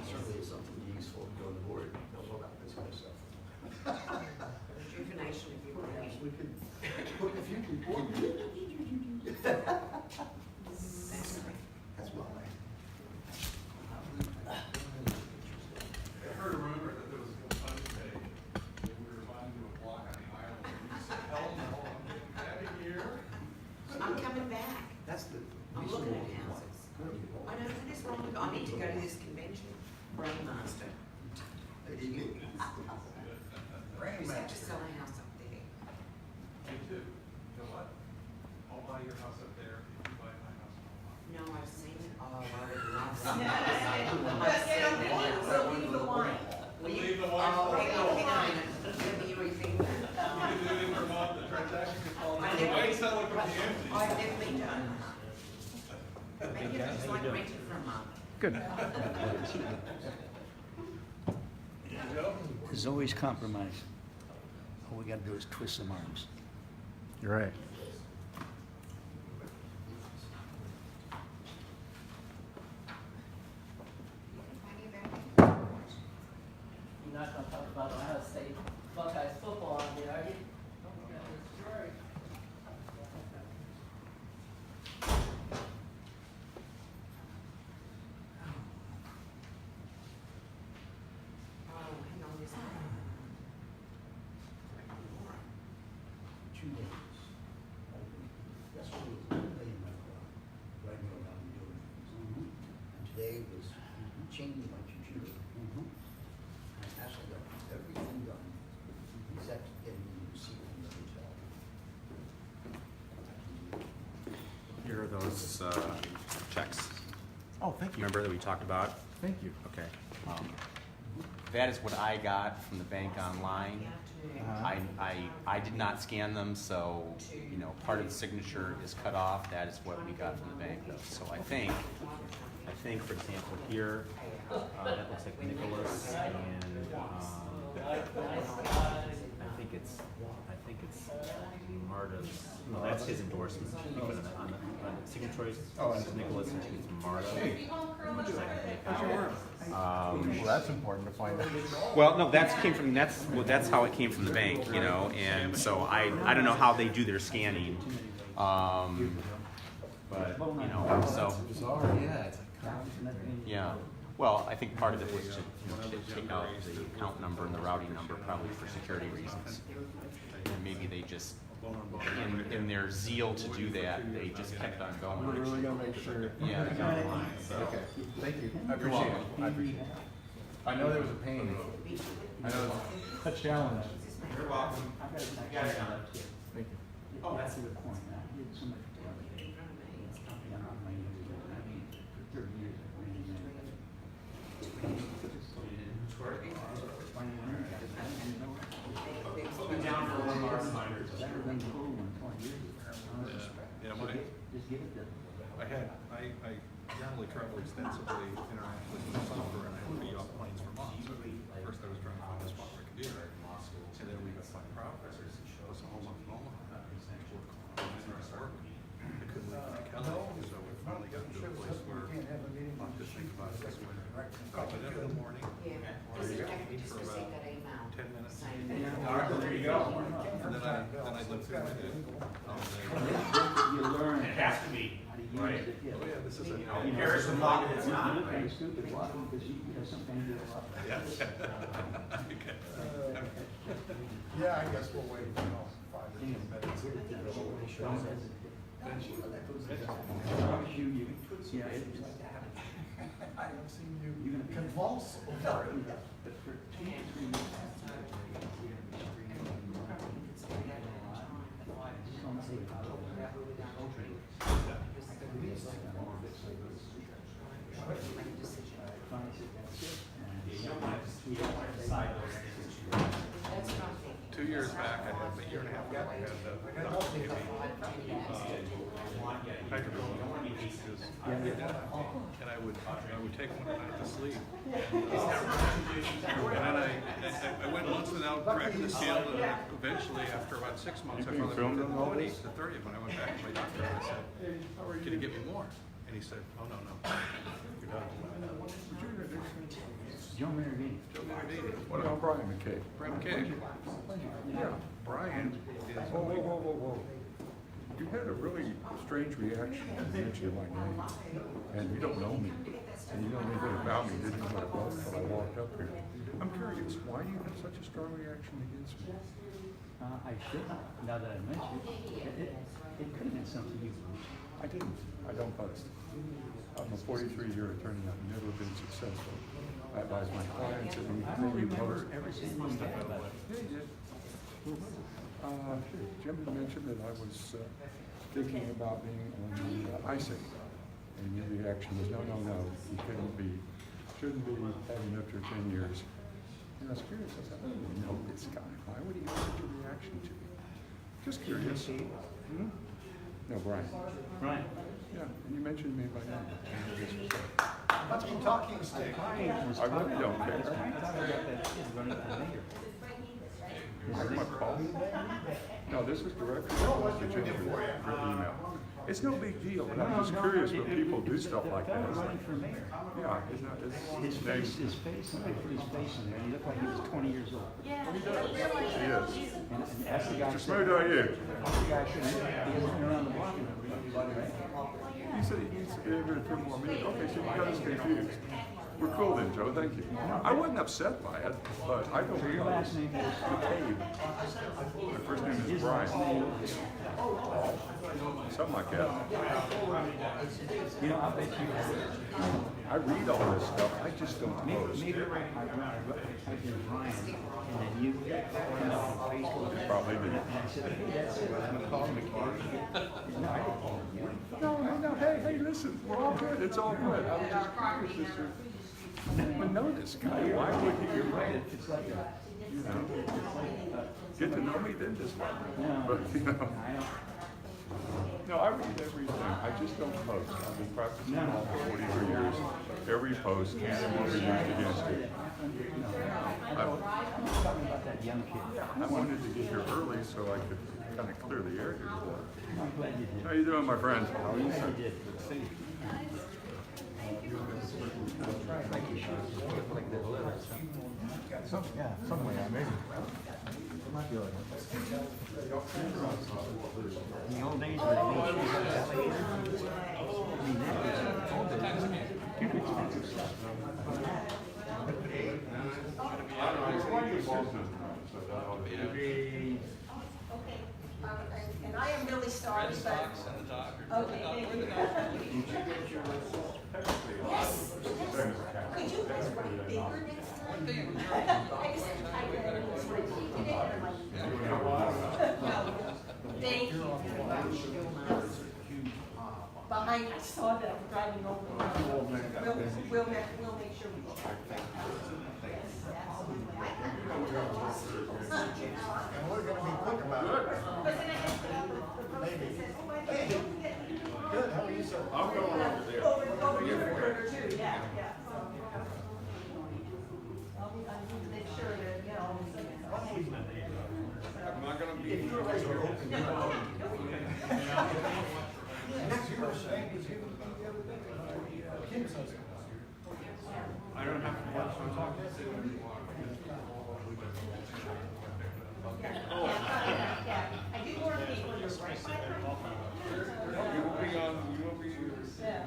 Certainly something useful to go on the board, know about this kind of stuff. Rejuvenation if you Perhaps will. we could put in the future. That's why. I heard a rumor that there was a funny day that we were about to do a block on the island. And you said, hell no, I'm getting out of here. I'm coming back. That's the. I'm looking at houses. I know what is wrong with, I need to go to this convention, Brainmaster. We just have to sell a house up there. Me too. You know what? I'll buy your house up there if you buy my house in Omaha. No, I've seen it. Oh, I would love to. Let's get on one, we'll leave the wine. Will you? Leave the Oh, wine for hang on, the hang on. Let me rethink that. You can do it in Vermont, the transaction could fall. I The never- wine cellar could be empty. I've never been to Omaha. Maybe I just like renting for a month. Good. Joe? There's always compromise. All we gotta do is twist some arms. You're right. You're not gonna talk about Ohio State Buckeyes football on there, are you? Right. Oh, hang on, this. 2 days. Yesterday was one day in my car, driving around and doing things. And today was changing my computer. I actually got everything done except getting the receipt from the hotel. Here are those checks. Oh, thank you. Remember that we talked about? Thank you. Okay. That is what I got from the bank online. I did not scan them, so, you know, part of the signature is cut off. That is what we got from the bank though. So I think, for example, here, that looks like Nicholas and, I think it's Marta's, no, that's his endorsement. But on the signatories, it's Nicholas and it's Marta. Which is like Well, that's important to find out. well, no, that's how it came from the bank, you know, and so I don't know how they do their scanning, but you know, so yeah. Well, I think part of it was to take out the account number and the routing number, probably for security reasons, and maybe they just, in their zeal to do that, they just kept on going. We're really gonna make sure. Yeah, down the line. So. Okay, thank you. I appreciate it. I appreciate it. I know there was a pain. I know it was a challenge. You're welcome. Thank you. Oh, that's a good point. I did so much for 30 years. Down for one more reminder. Yeah, I generally travel extensively internationally with software, and I would be off planes for months. So first I was trying to find a spot where I could do that, and then we got my progress. It was a whole month in Omaha. I couldn't leave my calendar, so we finally got to a place where I could think about this one. Got it in the morning, Yeah, just just received that email. 10 minutes. Saying All right, there you go. And then I looked through my day. You learn. It has to be, right? Oh yeah, this is a. Harrison thought it's not, right? Stupid walk because you know sometimes you do a lot. Yeah. Yeah, I guess we'll wait until 5 or 10 minutes. Yeah, it's like that. I haven't seen you convulse over it. But for 2 to 3 minutes. That's what I'm thinking. 2 years back, I had, a year and a half ago, I had doctor give me hydrocodone because and I would take one at night to sleep. And then I went months without cracking the seal, and eventually, after about 6 months, I finally went to the 20th, the 30th, when I went back to my doctor, and I said, "Can you give me more?" And he said, oh, no, you're done. John Maravini. Joe Maradini. What about Brian McKay? Brian McKay. Yeah. Brian is. Whoa. You had a really strange reaction when you mentioned my name, and you don't know me, and you don't know anything about me, didn't know what it was until I walked up here. I'm curious, why do you have such a strong reaction against me? I shouldn't, now that I mention it. It could have been something you. I didn't. I don't boast. I'm a 43-year attorney. I've never been successful. I advise my clients at I don't anything you remember post. ever saying anything about it. Yeah, you did. Jim had mentioned that I was thinking about being on the ISIC, and your reaction was, no, you shouldn't be having up to 10 years. And I was curious, I thought, I don't know this guy. Why would he have such a reaction to me? Just curious. No, Brian. Right. Yeah, and you mentioned me by name. Must be talking stick. I really don't care. I thought about that kid running for mayor. I'm a call. No, this is directly to Jim for email. It's no big deal, but I'm just curious when people do stuff like that. Fellow running for mayor. Yeah, it's not, His face, somebody put his face in there, and he looked like he was 20 years old. He is. And asked the guy, Just moved out here. asked the guy, he hasn't been around the block enough. Right? He said he needs to be able to put more meat. Okay, so you got us confused. We're cool then, Joe, thank you. I wasn't upset by it, but I don't So your last name is McCabe. My first name is Brian. Something like that. You know, I bet you. I read all this stuff, I just don't post. Maybe I did Brian, and then you come up on Facebook. You probably did. And I said, hey, that's it. I'm gonna call McCary. No, I didn't call him. No, hey, listen, we're all good, it's all good. I was just curious as to, I didn't even know this guy, why would he get ready? It's like a, You know, get to know me, then just like me. no, But, you know, I don't. no, I read everything, I just don't post. I've been practicing law for 43 years. Every post is what we used against it. I'm talking about that young kid. I wanted to get here early so I could kind of clear the air here today. I'm glad you did. How you doing, my friend? How are you? You did. Like you should. Like the liver. Something like that, maybe. In the old days, when they made shoes out of alligator, I mean, that was all the expensive stuff. And I am really sorry, but. Okay, thank you. Yes. Could you guys write bigger next time? I just, I read it, just repeated it, and I'm like. Thank you very much. Behind, I saw that I'm driving over. We'll make sure we check. Yes, absolutely. I got it. And we're gonna be quick about it. But then I have the person that says, oh, I don't forget. Good, how are you, sir? I'm going over there. Over your burger too, yeah. So, I need to make sure that, you know. I'm not gonna be. If you're ready to open your mouth. You were saying, was he with me the other day? Kim's husband. I don't have to watch my talk. Yeah, I do more people, you're right. You will be on, you will be. Yeah.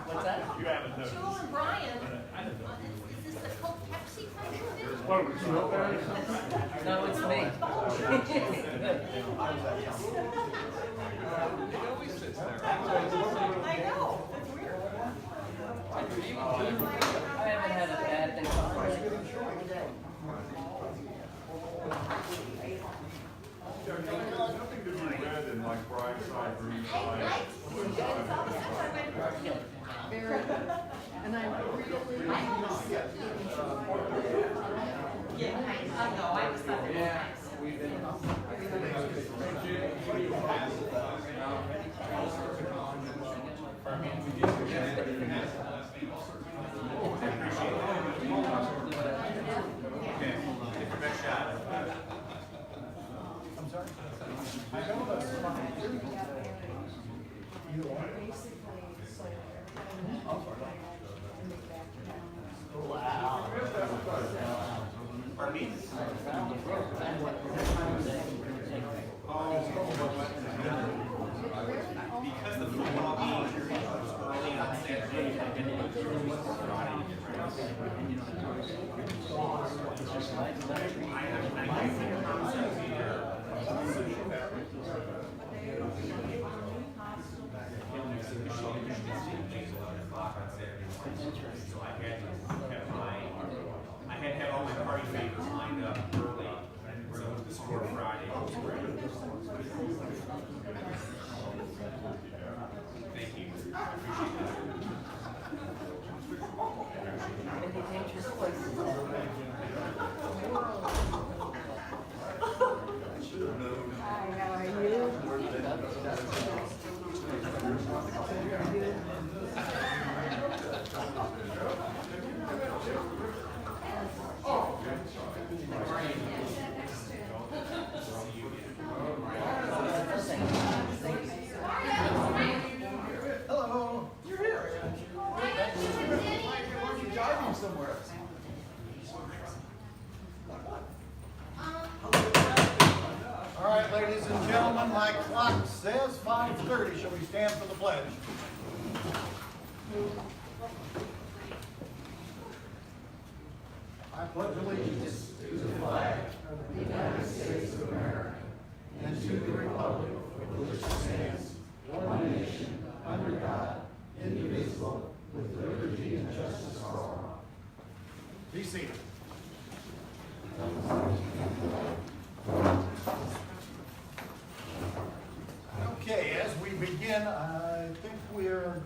What's that? Joel and Brian, is this the Coke Pepsi kind of thing? No, it's me. It always sits there. I know, that's weird. I haven't had a bad thing on it. Nothing to be read in like bright side, green side. Very good. And I'm really. Yeah, I know, I just thought. Yeah. I had to have all my party favors lined up early, so this for Friday. Thank you. I appreciate that. Hi, how are you? Hello. You're here. Aren't you driving somewhere? All right, ladies and gentlemen, my clock says 5:30. Shall we stand for the pledge? I pledge allegiance to the flag of the United States of America and to the republic for which it stands, one nation, under God, indivisible, with liberty and justice for all. Be seated. Okay, as we begin, I think we're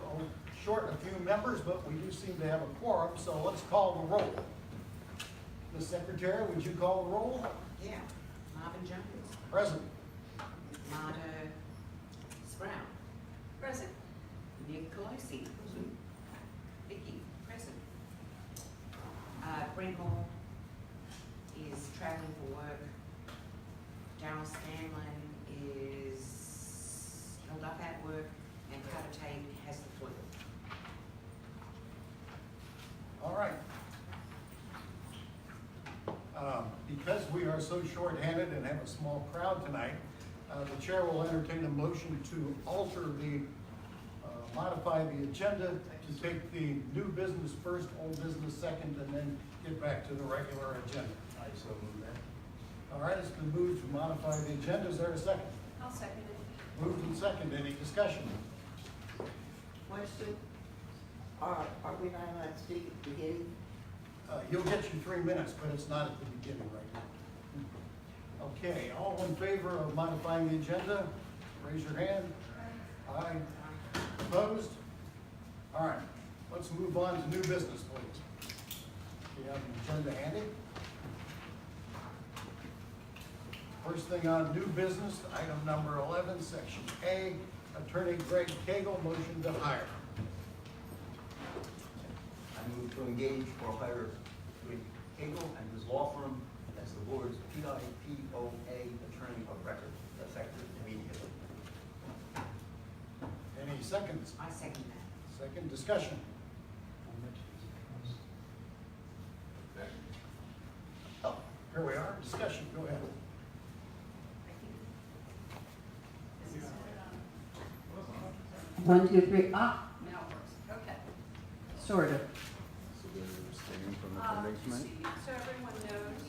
short a few members, but we do seem to have a quorum, so let's call the roll. Ms. Secretary, would you call the roll? Yeah, Marvin Jones, Present. Marta Sprout, Present. Nick Colosi, Vicky, present. Brent Moore is traveling for work. Darryl Scanlon is held up at work, and Carter Tate has the flu. All right. Because we are so short-handed and have a small crowd tonight, the chair will entertain a motion to alter modify the agenda to take the new business first, old business second, and then get back to the regular agenda. I so move that. All right, it's been moved to modify the agenda. Is there a second? I'll second it. Moved and second. Any discussion? Question, are we not allowed to speak at the beginning? You'll get your 3 minutes, but it's not at the beginning right now. Okay, all in favor of modifying the agenda, raise your hand. Aye. Opposed? All right, let's move on to new business, please. Do you have an agenda handy? First thing on new business, item number 11, section A, Attorney Greg Cagle, motion to hire. I move to engage or hire Greg Cagle and his law firm as the board's PoA attorney of record, effective immediately. Any seconds? I second that. Second discussion. Oh, here we are, discussion, go ahead. 1, 2, 3, ah, Now it works. Okay. sort of. So they're abstaining from the Just commencement? so everyone knows,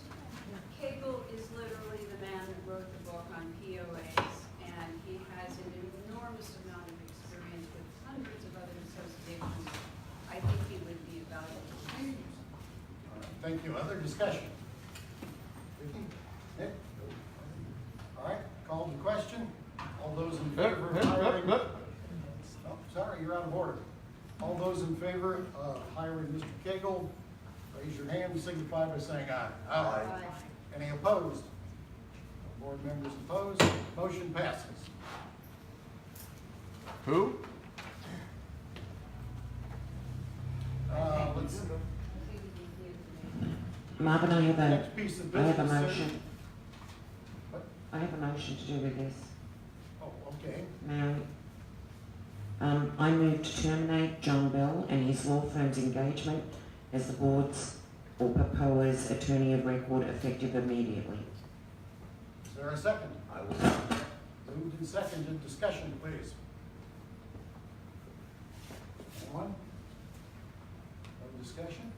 Cagle is literally the man that wrote the book on PoAs, and he has an enormous amount of experience with hundreds of other associations. I think he would be a valuable resource. All right, thank you. Other discussion? Vicki? Nick? All right, call the question. All those in favor of hiring... Oh, sorry, you're out of order. All those in favor of hiring Mr. Cagle, raise your hand, signify by saying aye. Aye. Any opposed? No board members opposed? Motion passes. Who? Let's see. Marvin, I have Next piece of a business. motion. What? I have a motion to do with this. Oh, okay. Now, I move to terminate John Bell and his law firm's engagement as the board's or PoA's attorney of record effective immediately. Is there a second? I will. Moved and seconded. Discussion, please. Anyone? No discussion?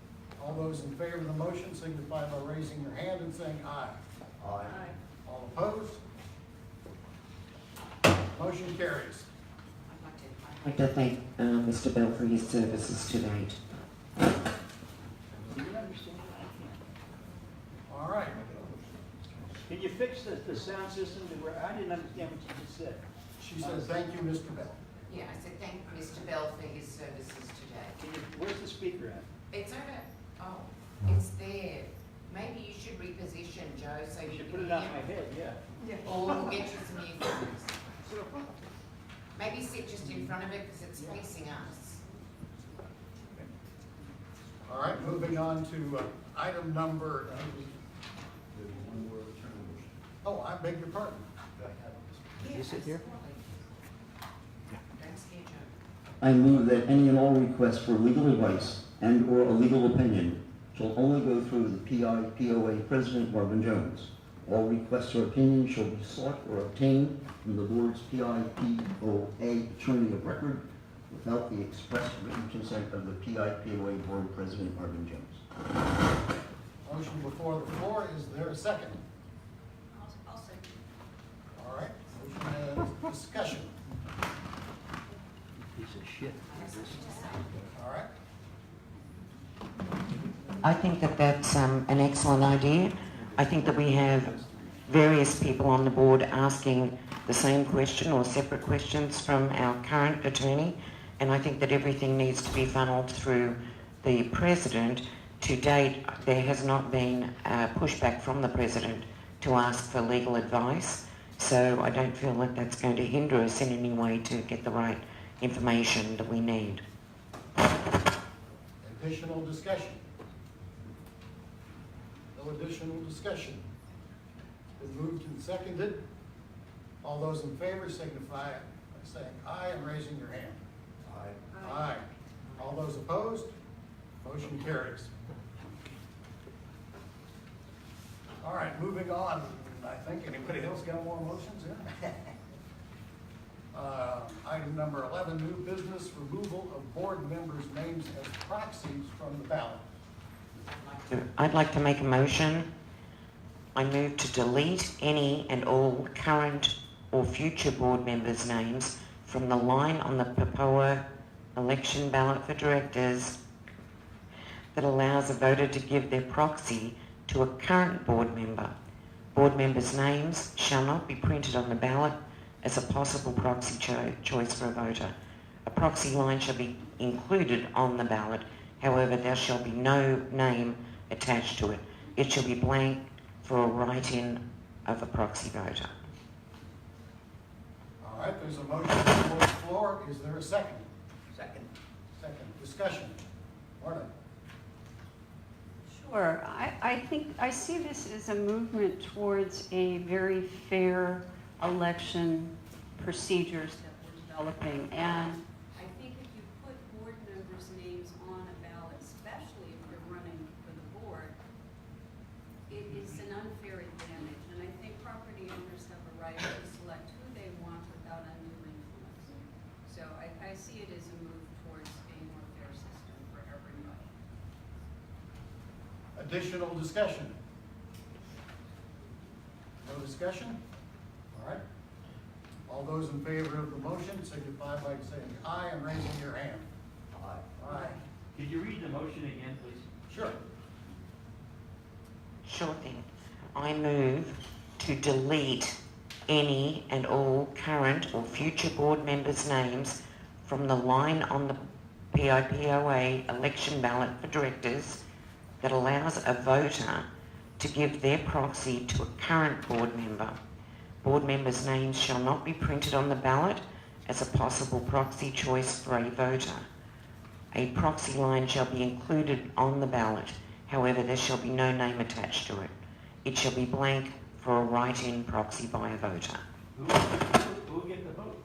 All those in favor of the motion signify by raising your hand and saying aye. Aye. All opposed? Motion carries. I'd like to thank Mr. Bell for his services to date. All right. Can you fix the sound system to where, I didn't understand what you just said. She says, thank you, Mr. Bell. Yeah, I said thank Mr. Bell for his services today. Where's the speaker at? It's over, oh, it's there. Maybe you should reposition, Joe, so You you should can put it on hear. my head, yeah. Or we'll get you some earphones. Maybe sit just in front of it because it's facing us. All right, moving on to item number, oh, I beg your pardon. Yeah, You sit here? Don't scare Joe. I move that any and all requests for legal advice and/or a legal opinion shall only go through the PoA President Marvin Jones. All requests or opinions shall be sought or obtained from the board's PoA attorney of record without the express written consent of the PoA Board President Marvin Jones. Motion before the floor, is there a second? I'll second. All right, motion and discussion. Piece of shit. All right, I think that that's an excellent idea. I think that we have various people on the board asking the same question or separate questions from our current attorney, and I think that everything needs to be funneled through the president. To date, there has not been pushback from the president to ask for legal advice, so I don't feel that that's going to hinder us in any way to get the right information that we need. additional discussion. No additional discussion. Been moved and seconded. All those in favor signify by saying aye and raising your hand. Aye. Aye. All those opposed? Motion carries. All right, moving on. I think anybody else got more motions in? Item number 11, new business, removal of board members' names as proxies from the ballot. I'd like to make a motion. I move to delete any and all current or future board members' names from the line on the PoA election ballot for directors that allows a voter to give their proxy to a current board member. Board members' names shall not be printed on the ballot as a possible proxy choice for a voter. A proxy line shall be included on the ballot, however there shall be no name attached to it. It shall be blank for a write-in of a proxy voter. All right, there's a motion on the floor. Is there a second? Second. Second. Discussion. Marta. Sure. I think I see this as a movement towards a very fair election procedures that we're developing. And I think if you put board members' names on a ballot, especially if you're running for the board, it is an unfair advantage. And I think property owners have a right to select who they want without undue influence. So I see it as a move towards a more fair system for everybody. Additional discussion? No discussion? All right. All those in favor of the motion signify by saying aye and raising your hand. Aye. Aye. Could you read the motion again, please? Sure. Sure thing. I move to delete any and all current or future board members' names from the line on the POA election ballot for directors that allows a voter to give their proxy to a current board member. Board members' names shall not be printed on the ballot as a possible proxy choice for a voter. A proxy line shall be included on the ballot, however there shall be no name attached to it. It shall be blank for a write-in proxy by a voter. Who will get the vote?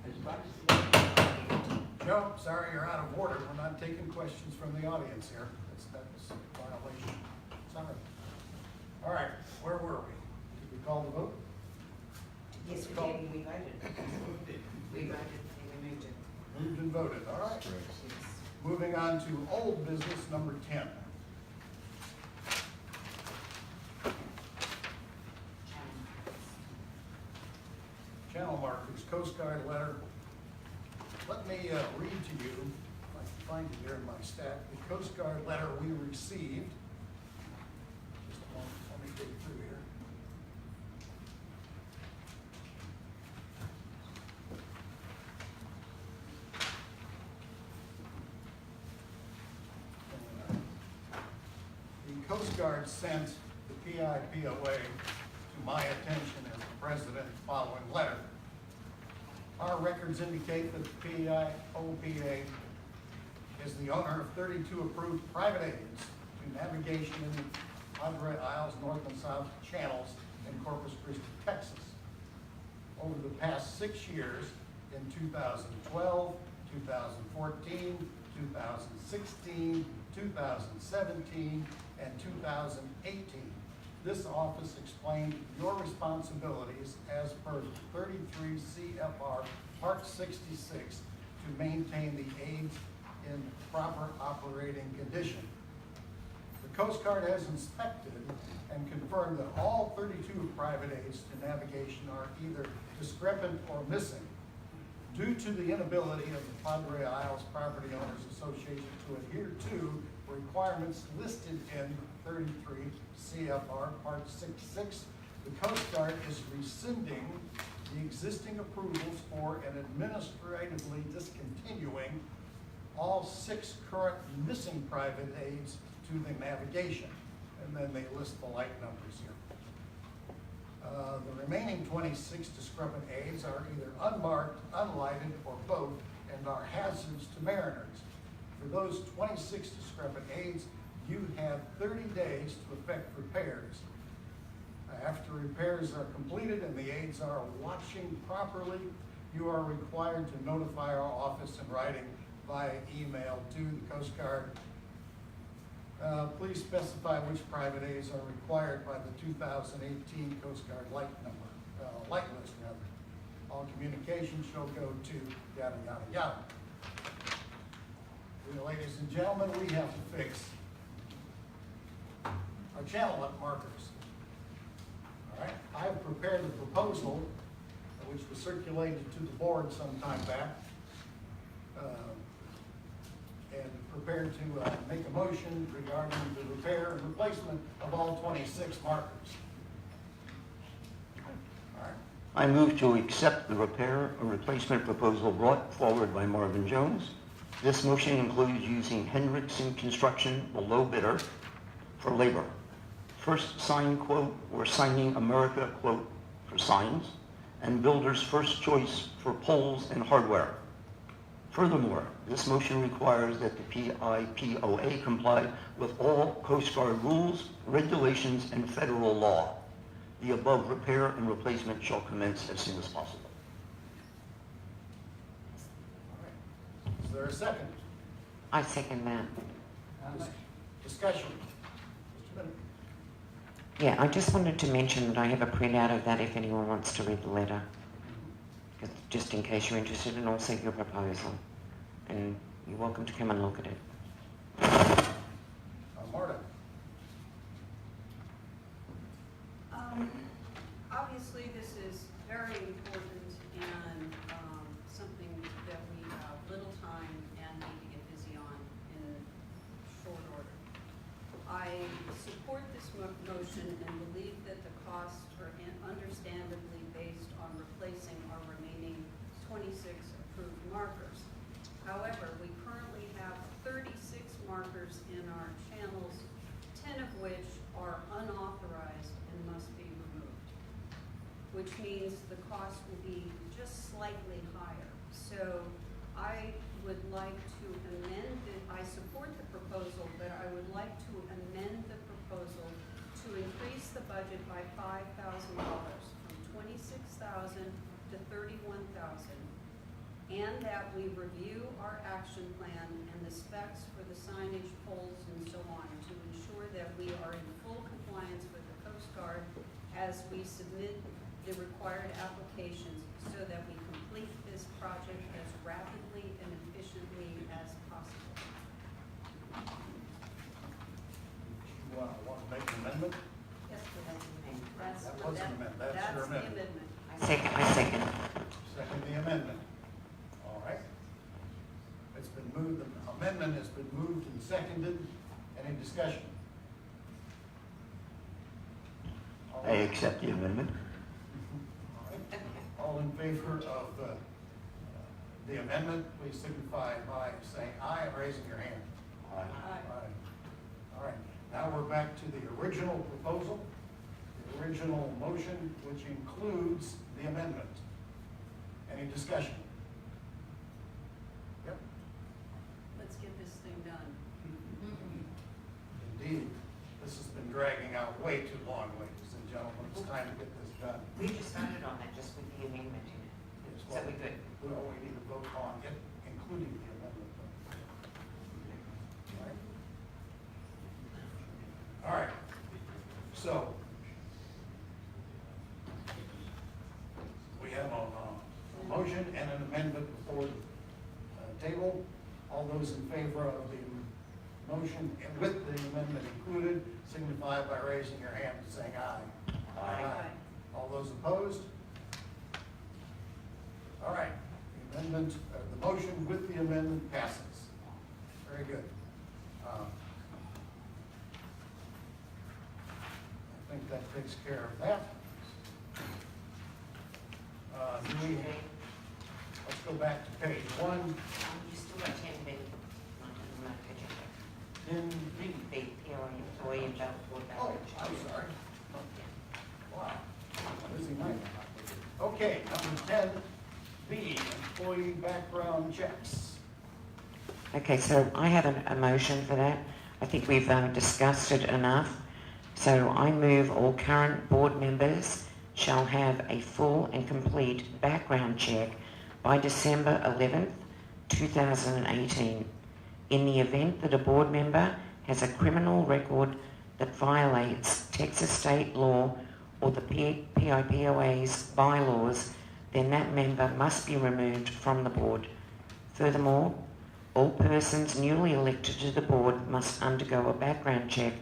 As proxy? Joe, sorry you're out of order. We're not taking questions from the audience here. That's a violation. Sorry. All right, where were we? Did we call the vote? Yes, we did, we voted. We voted, and we moved it. Moved and voted, all right. Moving on to old business number 10. Coast Guard letter. Let me read to you, if I can find it here in my stack, the Coast Guard letter we received. Just a moment, let me dig through here. The Coast Guard sent the POA to my attention as the president following letter. Our records indicate that the POA is the owner of 32 approved private aids to navigation in the Padre Isles North and South channels in Corpus Christi, Texas. Over the past 6 years, in 2012, 2014, 2016, 2017, and 2018, this office explained your responsibilities as per 33 CFR Part 66 to maintain the aids in proper operating condition. The Coast Guard has inspected and confirmed that all 32 private aids to navigation are either discrepant or missing due to the inability of the Padre Isles Property Owners Association to adhere to requirements listed in 33 CFR Part 66. The Coast Guard is rescinding the existing approvals for and administratively discontinuing all 6 current missing private aids to the navigation. And then they list the light numbers here. The remaining 26 discrepant aids are either unmarked, unlighted, or both, and are hazards to mariners. For those 26 discrepant aids, you have 30 days to effect repairs. After repairs are completed and the aids are watching properly, you are required to notify our office in writing via email to the Coast Guard. Please specify which private aids are required by the 2018 Coast Guard light list rather. All communication shall go to yada, yada, yada. Well, ladies and gentlemen, we have to fix our channel markers. All right, I've prepared the proposal, which was circulated to the board some time back, and prepared to make a motion regarding the repair and replacement of all 26 markers. All right. I move to accept the repair and replacement proposal brought forward by Marvin Jones. This motion includes using Hendrickson Construction, the low bidder, for labor. First sign quote or Signing America quote for signs, and builder's first choice for poles and hardware. Furthermore, this motion requires that the POA comply with all Coast Guard rules, regulations, and federal law. The above repair and replacement shall commence as soon as possible. All right. Is there a second? I second that. Discussion. Mr. Bennett. Yeah, I just wanted to mention that I have a printout of that if anyone wants to read the letter. Just in case you're interested, and also your proposal. And you're welcome to come and look at it. Marta. Obviously, this is very important and something that we have little time and need to get busy on in short order. I support this motion and believe that the costs are understandably based on replacing our remaining 26 approved markers. However, we currently have 36 markers in our channels, 10 of which are unauthorized and must be removed, which means the cost will be just slightly higher. So I would like to amend it. I support the proposal, but I would like to amend the proposal to increase the budget by $5,000 from $26,000 to $31,000, and that we review our action plan and the specs for the signage, poles, and so on to ensure that we are in full compliance with the Coast Guard as we submit the required applications so that we complete this project as rapidly and efficiently as possible. You want to make an amendment? Yes, that's That was an amendment. That's your the amendment. amendment. I second. Second the and seconded. Any discussion? I accept the amendment. All right. All in favor of the amendment, please signify by saying aye and raising your hand. Aye. Aye. All right, now we're back to the original proposal, the original motion, which includes the amendment. Any discussion? Yep, Let's get this thing done. indeed. This has been dragging out way too long, ladies and gentlemen. It's time to get this done. We just voted on that just with the amendment in it. Yes, So we good? Well, we need to vote on it, including the amendment. All right. So, we have a motion and an amendment before the table. All those in favor of the motion and with the amendment included, signify by raising your hand and saying aye. Aye. All those opposed? All right, the amendment, the motion with the amendment passes. Very good. I think that takes care of that. Let's go back to page 1. You still got 10B. In The POA employee and board Oh, I'm sorry. Wow, busy night. Okay, number 10B, employee background checks. Okay, so I have a motion for that. I think we've discussed it enough. So I move all current board members shall have a full and complete background check by December 11th, 2018. In the event that a board member has a criminal record that violates Texas state law or the PIPOA's bylaws, then that member must be removed from the board. Furthermore, all persons newly elected to the board must undergo a background check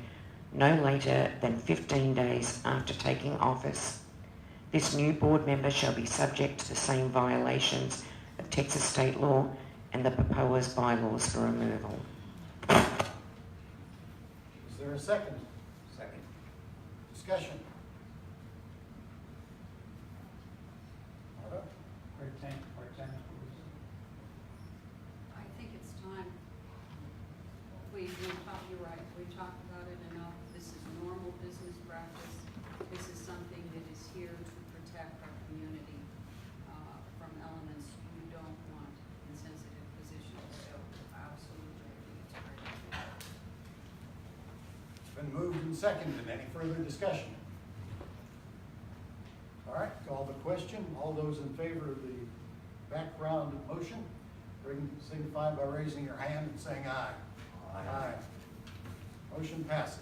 no later than 15 days after taking office. This new board member shall be subject to the same violations of Texas state law and the PoA's bylaws for removal. Is there a second? Second. Discussion? Marta? I think it's time. You're right, we talked about it enough. This is normal business practice. This is something that is here to protect our community from elements we don't want in sensitive positions. So absolutely, I think it's great. It's been moved and seconded. Any further discussion? All right, call the question. All those in favor of the background motion, signify by raising your hand and saying aye. Aye. Motion passes.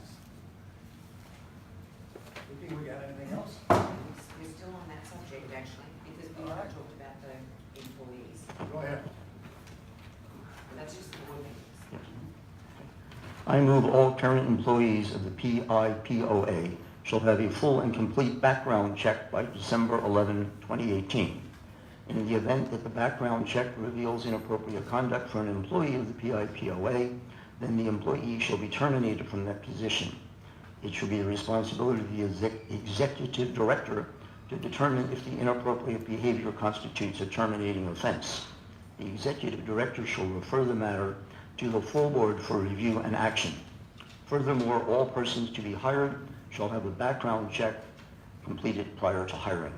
Vicki, we got anything else? We're still on that subject actually, because we haven't talked about the employees. Go ahead. That's just the board members. I move all current employees of the PIPOA shall have a full and complete background check by December 11, 2018. In the event that the background check reveals inappropriate conduct for an employee of the PIPOA, then the employee shall be terminated from that position. It shall be the responsibility of the executive director to determine if the inappropriate behavior constitutes a terminating offense. The executive director shall refer the matter to the full board for review and action. Furthermore, all persons to be hired shall have a background check completed prior to hiring.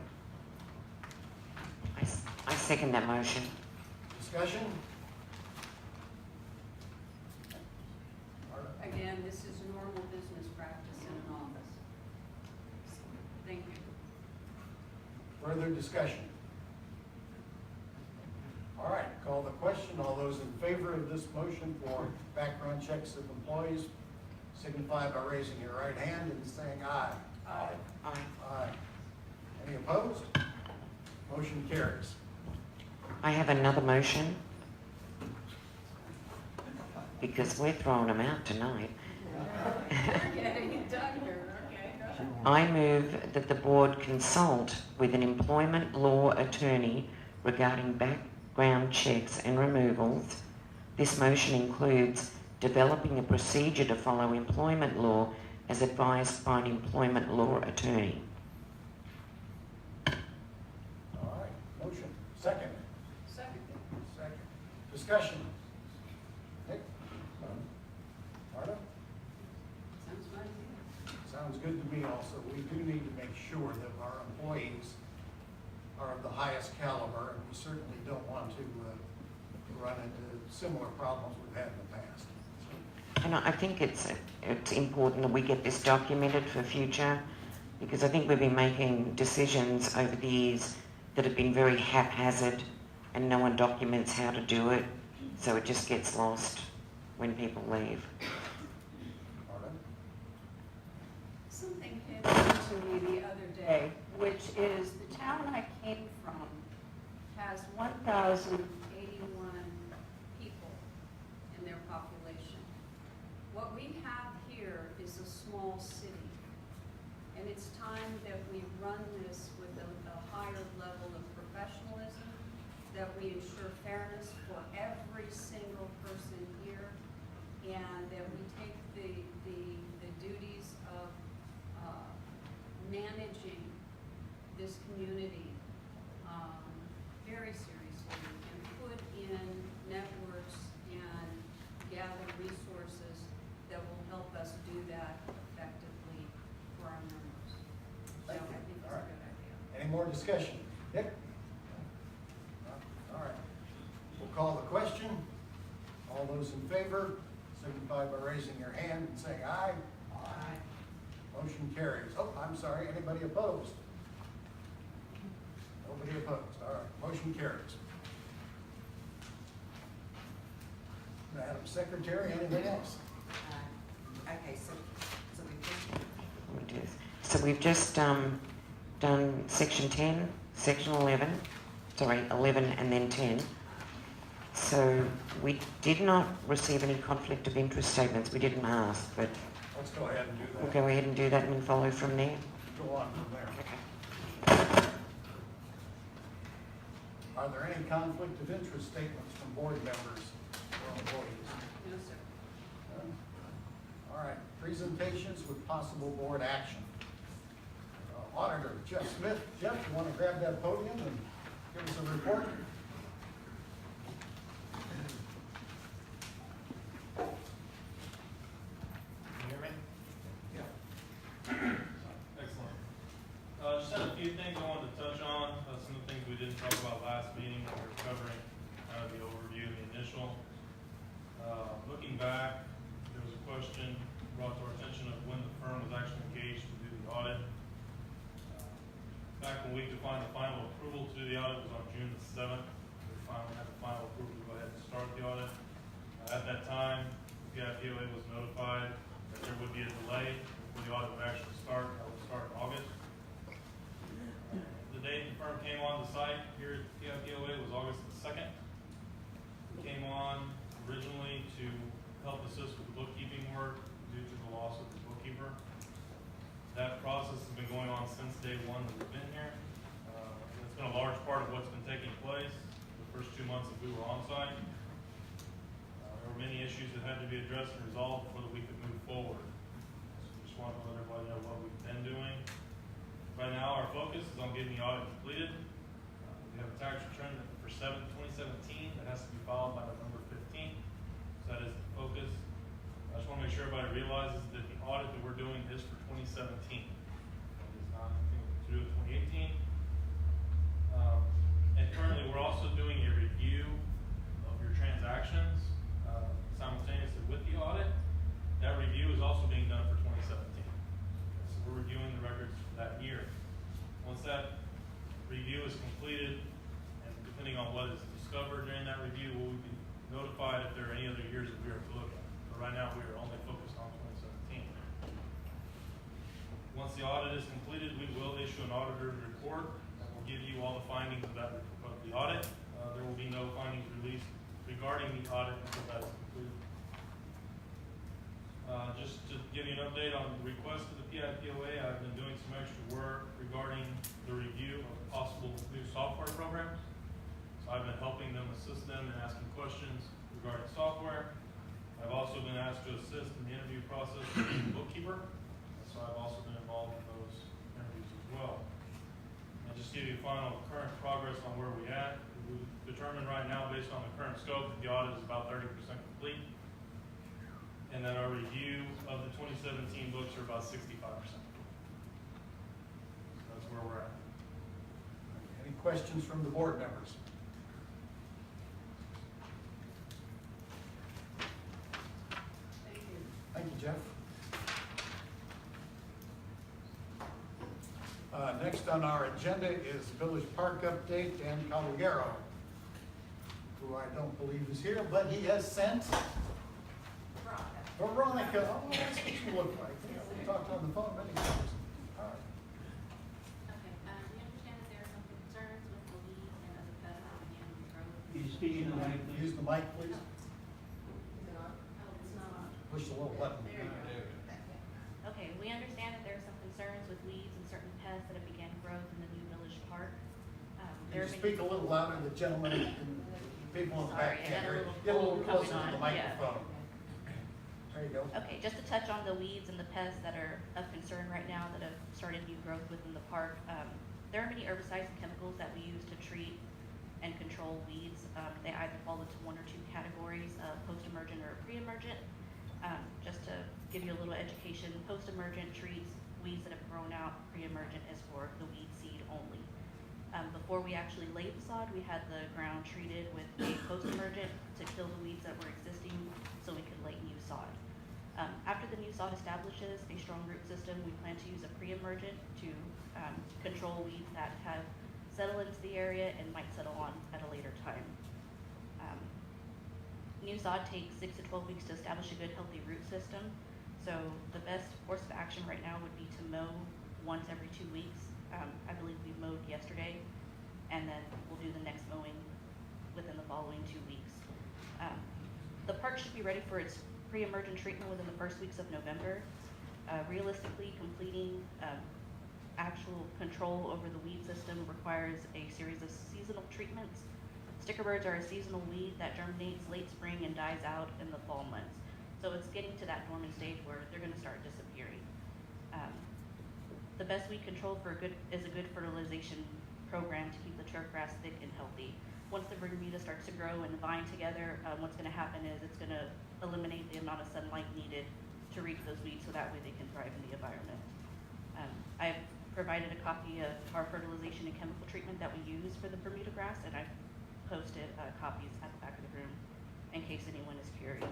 I second that motion. Discussion? Again, this is normal business practice in an office. Thank you. Further discussion? All right, call the question. All those in favor of this motion for background checks of employees, signify by raising your right hand and saying aye. Aye. Aye. Aye. Any opposed? Motion carries. I have another motion because we're throwing them out tonight. Getting it done here, okay, go ahead. I move that the board consult with an employment law attorney regarding background checks and removals. This motion includes developing a procedure to follow employment law as advised by an employment law attorney. All right, motion. Second. Second. Second. Discussion. Nick? Marta? Sounds fine to me. Sounds good to me also. We do need to make sure that our employees are of the highest caliber, and we certainly don't want to run into similar problems we've had in the past. And I think it's important that we get this documented for future, because I think we've been making decisions over the years that have been very haphazard and no one documents how to do it, so it just gets lost when people leave. Marta? Something came to me the other day, which is the town I came from has 1,081 people in their population. What we have here is a small city, and it's time that we run this with a higher level of professionalism, that we ensure fairness for every single person here, and that we take the duties of managing this community very seriously and put in networks and gather resources that will help us do that effectively for our members. So I Thank you. think All it's a right. good idea. Any more discussion? Nick? All right. We'll call the question. All those in favor, signify by raising your hand and saying aye. Aye. Motion carries. Oh, I'm sorry, anybody opposed? Nobody opposed. All right, motion carries. Madam Secretary, anything else? Okay, so we just, So we've just done section 10, section 11, sorry, 11 and then 10. So we did not receive any conflict of interest statements. We didn't ask, but Let's go ahead and do that. we'll go ahead and do that and then follow from there. Go on from there. Are there any conflict of interest statements from board members or employees? No, sir. None? All right, presentations with possible board action. Auditor Jeff Smith. Jeff, you want to grab that podium and give us a report? Can you hear me? Yeah. Excellent. Just had a few things I wanted to touch on. Some of the things we didn't talk about last meeting when we were covering the overview and the initial. Looking back, there was a question brought to our attention of when the firm was actually engaged to do the audit. Back when we defined the final approval to do the audit was on June the 7th. We finally had the final approval to go ahead and start the audit. At that time, the PoA was notified that there would be a delay before the audit would actually start. That would start in August. The date the firm came on the site here at PoA was August the 2nd. We came on originally to help assist with bookkeeping work due to the loss of the bookkeeper. That process has been going on since day one that we've been here. It's been a large part of what's been taking place the first 2 months that we were on site. There were many issues that had to be addressed and resolved before that we could move forward. So we just wanted to let everybody know what we've been doing. Right now, our focus is on getting the audit completed. We have a tax return for 2017 that has to be filed by November 15th. So that is the focus. I just want to make sure everybody realizes that the audit that we're doing is for 2017. It is not anything to do with 2018. And currently, we're also doing a review of your transactions simultaneously with the audit. That review is also being done for 2017. So we're reviewing the records for that year. Once that review is completed, and depending on what is discovered during that review, we'll be notified if there are any other years that we are to look at. But right now, we are only focused on 2017. Once the audit is completed, we will issue an auditor's report that will give you all the findings of the audit. There will be no findings released regarding the audit until that is completed. Just to give you an update on the request of the POA, I've been doing some extra work regarding the review of possible new software programs. So I've been helping them, assist them in asking questions regarding software. I've also been asked to assist in the interview process for the bookkeeper, so I've also been involved in those interviews as well. And just give you final current progress on where we're at. We've determined right now, based on the current scope, that the audit is about 30% complete, and that our review of the 2017 books are about 65%. That's where we're at. Any questions from the board members? Thank you. Thank you, Jeff. Next on our agenda is Village Park update, Dan Calugero, who I don't believe is here, but he has sent Veronica. Oh, that's what you look like. Yeah, we talked on the phone many times. All right. Okay, we understand that there are some concerns with the weeds and other pests that begin to grow. Can you speak into the mic, please? Use the mic, please. Is it on? Oh, it's not on. Push the little button. There you go. Okay, we understand that there are some concerns with weeds and certain pests that have began growth in the new village park. Can you speak a little louder, the gentleman and people in the back Sorry, I can't got a hear you. little Get a little cold closer coming to the on, yeah. microphone. There you go. Okay, just to touch on the weeds and the pests that are of concern right now that have started new growth within the park. There are many herbicides and chemicals that we use to treat and control weeds. They either fall into one or two categories, post-emergent or pre-emergent. Just to give you a little education, post-emergent treats weeds that have grown out, pre-emergent is for the weed seed only. Before we actually laid the sod, we had the ground treated with a post-emergent to kill the weeds that were existing so we could lay new sod. After the new sod establishes a strong root system, we plan to use a pre-emergent to control weeds that have settled into the area and might settle on at a later time. New sod takes 6 to 12 weeks to establish a good, healthy root system. So the best course of action right now would be to mow once every 2 weeks. I believe we mowed yesterday, and then we'll do the next mowing within the following 2 weeks. The park should be ready for its pre-emergent treatment within the first weeks of November. Realistically, completing actual control over the weed system requires a series of seasonal treatments. Stickerbirds are a seasonal weed that germinates late spring and dies out in the fall months. So it's getting to that dormant stage where they're going to start disappearing. The best weed control is a good fertilization program to keep the turf grass thick and healthy. Once the Bermuda starts to grow and vine together, what's going to happen is it's going to eliminate the amount of sunlight needed to reach those weeds so that way they can thrive in the environment. I've provided a copy of our fertilization and chemical treatment that we use for the Bermuda grass, and I've posted copies at the back of the room in case anyone is curious.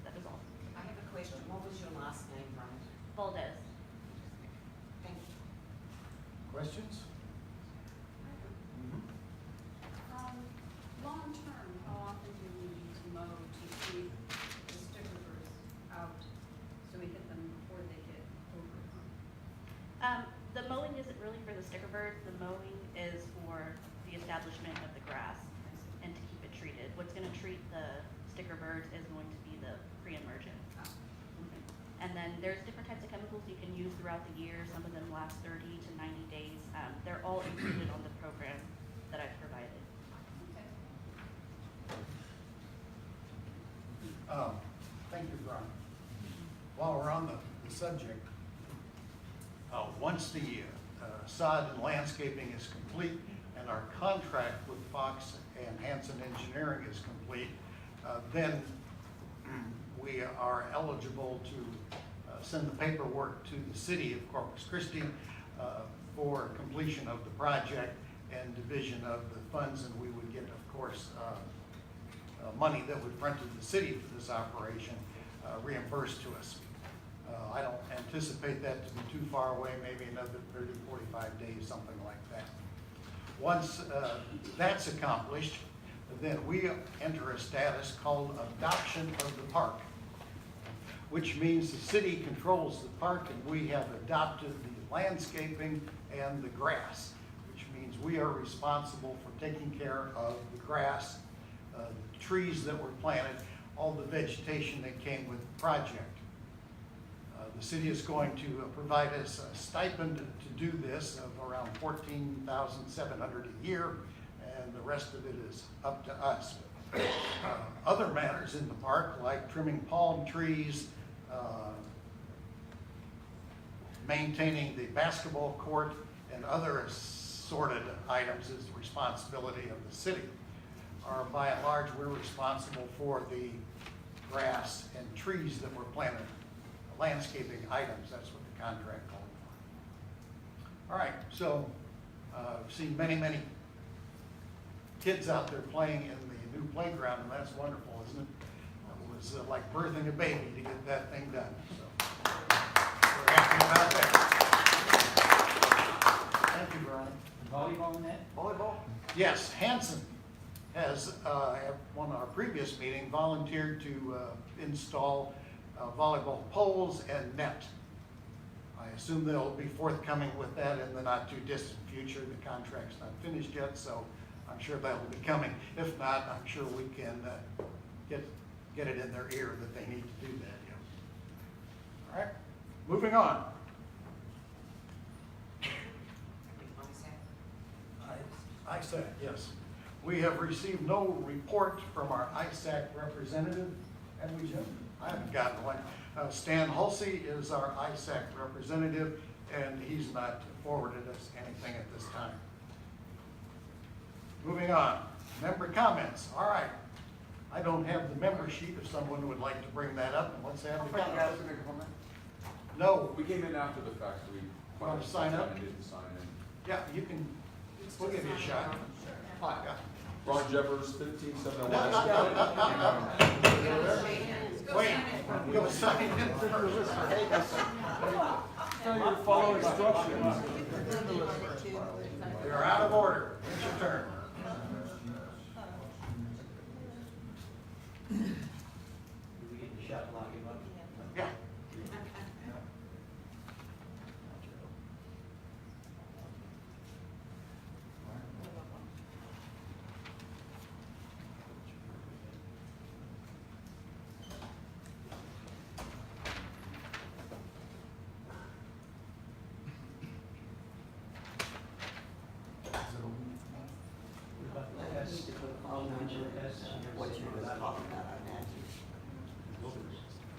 That is all. I have a question. What was your last name, Brian? Valdez. Thank you. Questions? Long term, how often do we need to mow to keep the stickerbirds out so we hit them before they get overcome? The mowing isn't really for the stickerbirds. The mowing is for the establishment of the grass and to keep it treated. What's going to treat the stickerbirds is going to be the pre-emergent. And then there's different types of chemicals you can use throughout the year. Some of them last 30 to 90 days. They're all included on the program that I've provided. Thank you, Brian. While we're on the subject, once the sod and landscaping is complete and our contract with Fox and Hanson Engineering is complete, then we are eligible to send the paperwork to the city of Corpus Christi for completion of the project and division of the funds, and we would get, of course, money that would front to the city for this operation reimbursed to us. I don't anticipate that to be too far away, maybe another 30, 45 days, something like that. Once that's accomplished, then we enter a status called adoption of the park, which means the city controls the park and we have adopted the landscaping and the grass, which means we are responsible for taking care of the grass, the trees that were planted, all the vegetation that came with the project. The city is going to provide us a stipend to do this of around $14,700 a year, and the rest of it is up to us. Other matters in the park, like trimming palm trees, maintaining the basketball court, and other assorted items is the responsibility of the city. Or by and large, we're responsible for the grass and trees that were planted, landscaping items, that's what the contract called for. All right, so I've seen many, many kids out there playing in the new playground, and that's wonderful, isn't it? It was like birthing a baby to get that thing done, so we're happy about that. Thank you, Brian. Volleyball net? Volleyball? Yes, Hanson has, at one of our previous meeting, volunteered to install volleyball poles and net. I assume they'll be forthcoming with that in the not too distant future. The contract's not finished yet, so I'm sure that will be coming. If not, I'm sure we can get it in their ear that they need to do that. Yeah. All right, moving on. ISAC, yes. We have received no report from our ISAC representative, have we, Jim? I haven't gotten one. Stan Hulsey is our ISAC representative, and he's not forwarded us anything at this time. Moving on, member comments. All right. I don't have the member sheet if someone would like to bring that up, and let's have the comments. No. We came in after the fact, so we. Want to sign up? And didn't sign in. Yeah, you can, we'll give you a shot. Hi. Yeah. Ron Jeffers, 15701. Wait, go sign in first. You follow instructions. You're out of order. It's your turn. Do we get the shot lock him up? Yeah. What you were talking about, I imagine.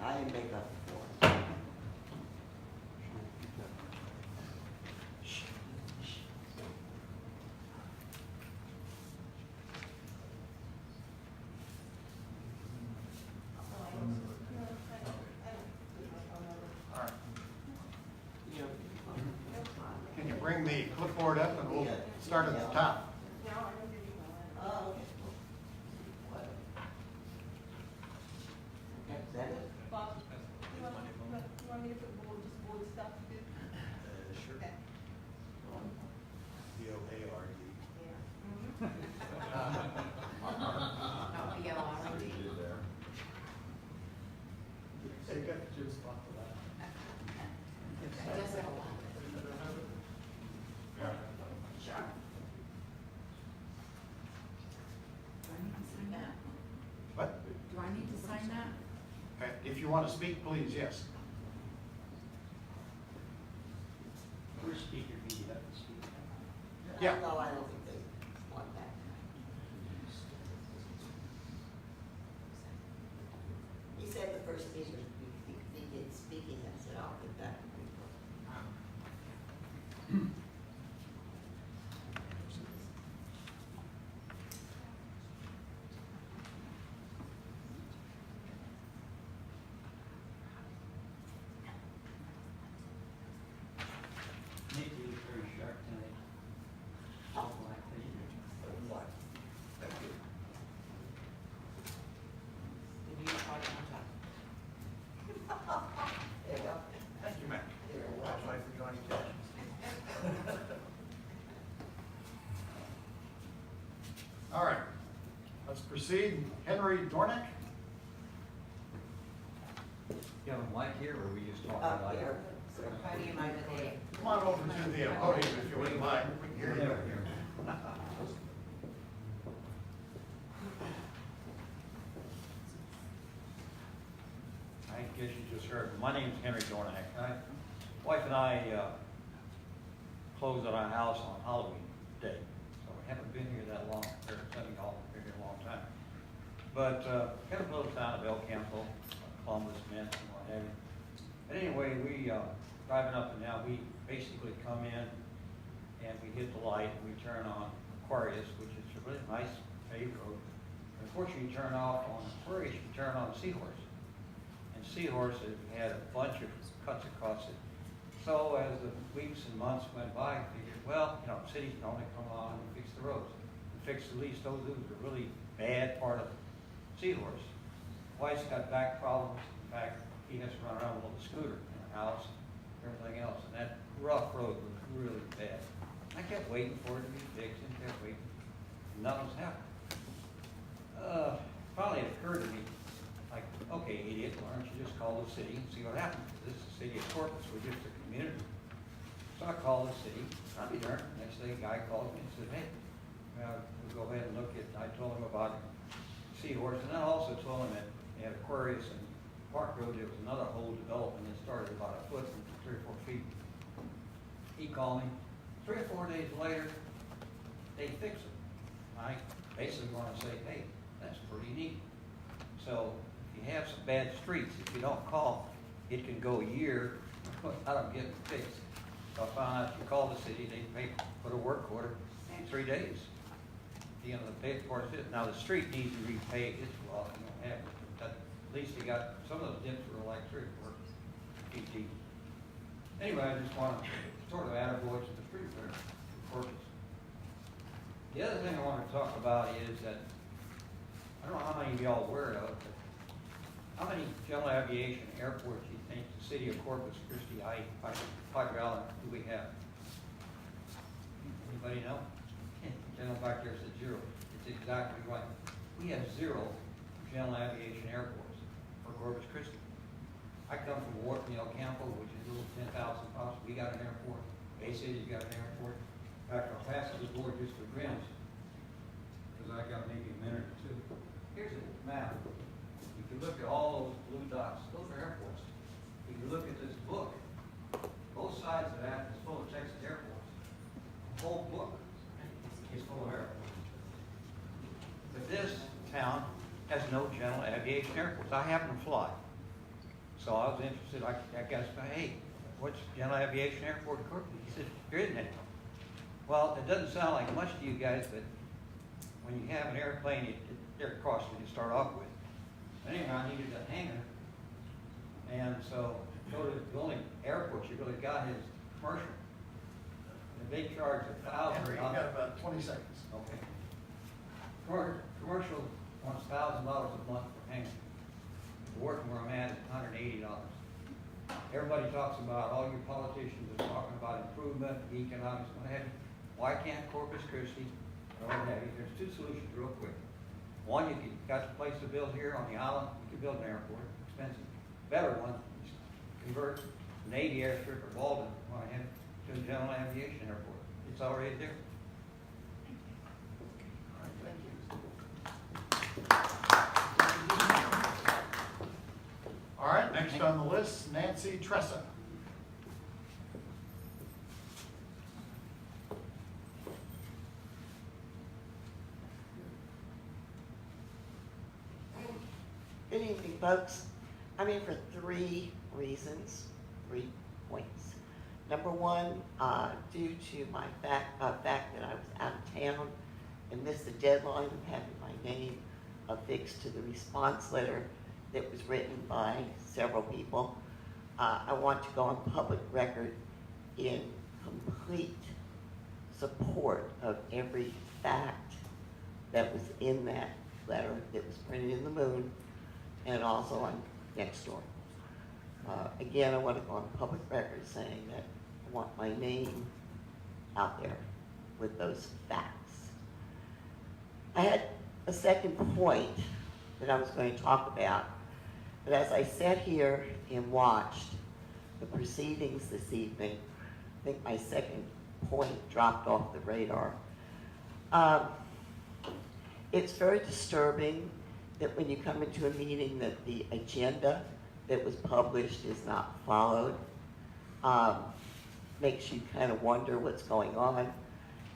I didn't make up for it. All right. Can you bring the clipboard up and we'll start at the top? Is that it? Sure. B-O-A-R-D. What? Do I need to sign that? If you want to speak, please, yes. First speaker, you have to speak. Yeah. No, I don't think they want that. He said the first speaker, he did speaking, I said, I'll put that. Nick, you look very sharp tonight. All black, thank you. Black. Thank you. Did you try to contact? There you go. Thank you, Matt. That's right for Johnny Cash. All right, let's proceed. Henry Dornick. You have a mic here, or we just talking Up about it? here. Podium over there. Come on over to the podium if you wouldn't mind. We can hear you. I guess you just heard. My name's Henry Dornack. My wife and I closed on our house on Halloween Day. So haven't been here that long, or some of y'all have been here a long time. But, kind of a little town of El Campo, Columbus, Mint, and what have you. But anyway, we, driving up and down, we basically come in and we hit the light and we turn on Aquarius, which is a really nice paved road. Unfortunately, you turn off on Aquarius, you turn on Seahorse. And Seahorse had a bunch of cuts across it. So as the weeks and months went by, I figured, well, you know, cities can only come on and fix the roads. And fix at least those are a really bad part of Seahorse. Wife's got back problems. In fact, he has to run around with a little scooter in the house, everything else. And that rough road was really bad. I kept waiting for it to be fixed and kept waiting. Nothing's happened. Finally it occurred to me, like, okay, idiot, why don't you just call the city and see what happens? This is the city of Corpus, we're just a community. So I called the city, I'll be darned, next day a guy called me and said, hey, we'll go ahead and look at, I told him about Seahorse, and then I also told him that they had Aquarius and Park Road, there was another whole development that started about a foot and 3 or 4 feet. He called me, 3 or 4 days later, they fixed it. I basically want to say, hey, that's pretty neat. So if you have some bad streets, if you don't call, it can go a year without them getting fixed. So I found out if you call the city, they put a work order in 3 days. At the end of the day, of course, now the street needs to be repaved. It's rough, you don't have it. But at least you got, some of those dips were like 3 or 4 feet deep. Anyway, I just want to sort of add a voice to the street there, Corpus. The other thing I want to talk about is that, I don't know how many of y'all aware of, but how many general aviation airports do you think the city of Corpus Christi, Padre Island, do we have? Anybody know? General back there said 0. It's exactly right. We have 0 general aviation airports for Corpus Christi. I come from Wharton, El Campo, which is a little 10,000 pounds. We got an airport. Bay City's got an airport. In fact, I'll pass this board just for grins, because I got maybe a minute or 2. Here's a map. If you look at all those blue dots, those are airports. If you look at this book, both sides of that is full of Texas airports. The whole book is full of airports. But this town has no general aviation airports. I happen to fly. So I was interested, I guess, hey, what's general aviation airport in Corpus? He said, there isn't any. Well, it doesn't sound like much to you guys, but when you have an airplane, they're costly to start off with. Anyway, I needed a hangar. And so the only airport you really got is commercial. And they charge $1,000. Henry, you got about 20 seconds. Okay. Commercial wants $1,000 a month for hangar. Working where I'm at is $180. Everybody talks about, all your politicians are talking about improvement, economics, what have you. Why can't Corpus Christi, or what have you? There's 2 solutions real quick. One, you got the place to build here on the island, you can build an airport, expensive. Better one, is convert Navy airstrip or Walden, what have you, to a general aviation airport. It's already there. All right, thank you. All right, next on the list, Nancy Tressa. Good evening, folks. I'm here for 3 reasons, 3 points. Number 1, due to my fact that I was out of town and missed the deadline of having my name affixed to the response letter that was written by several people, I want to go on public record in complete support of every fact that was in that letter that was printed in the Moon and also on Nextdoor. Again, I want to go on public record saying that I want my name out there with those facts. I had a second point that I was going to talk about, but as I sat here and watched the proceedings this evening, I think my second point dropped off the radar. It's very disturbing that when you come into a meeting that the agenda that was published is not followed. Makes you kind of wonder what's going on.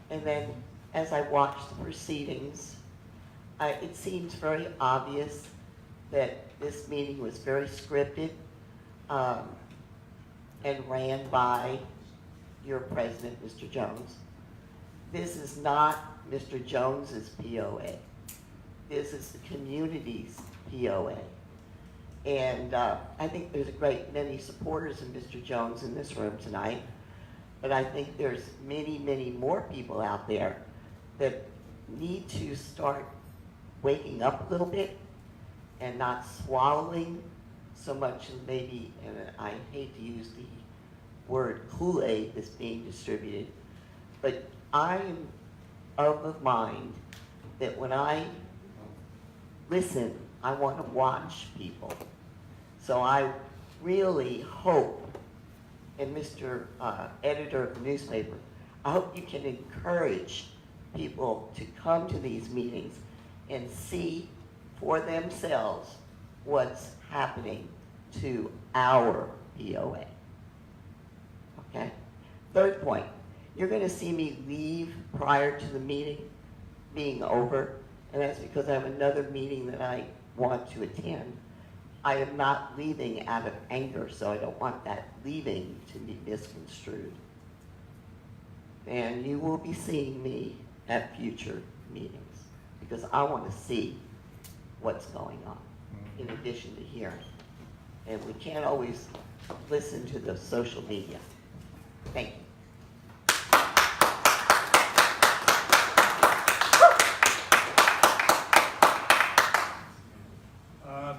And then as I watched the proceedings, it seems very obvious that this meeting was very scripted and ran by your president, Mr. Jones. This is not Mr. Jones's POA. This is the community's POA. And I think there's a great many supporters of Mr. Jones in this room tonight, but I think there's many, many more people out there that need to start waking up a little bit and not swallowing so much as maybe, and I hate to use the word Kool-Aid that's being distributed, but I am of the mind that when I listen, I want to watch people. So I really hope, and Mr. Editor of the newspaper, I hope you can encourage people to come to these meetings and see for themselves what's happening to our POA. Okay? Third point, you're going to see me leave prior to the meeting being over, and that's because I have another meeting that I want to attend. I am not leaving out of anger, so I don't want that leaving to be misconstrued. And you will be seeing me at future meetings because I want to see what's going on in addition to hearing. And we can't always listen to the social media. Thank you.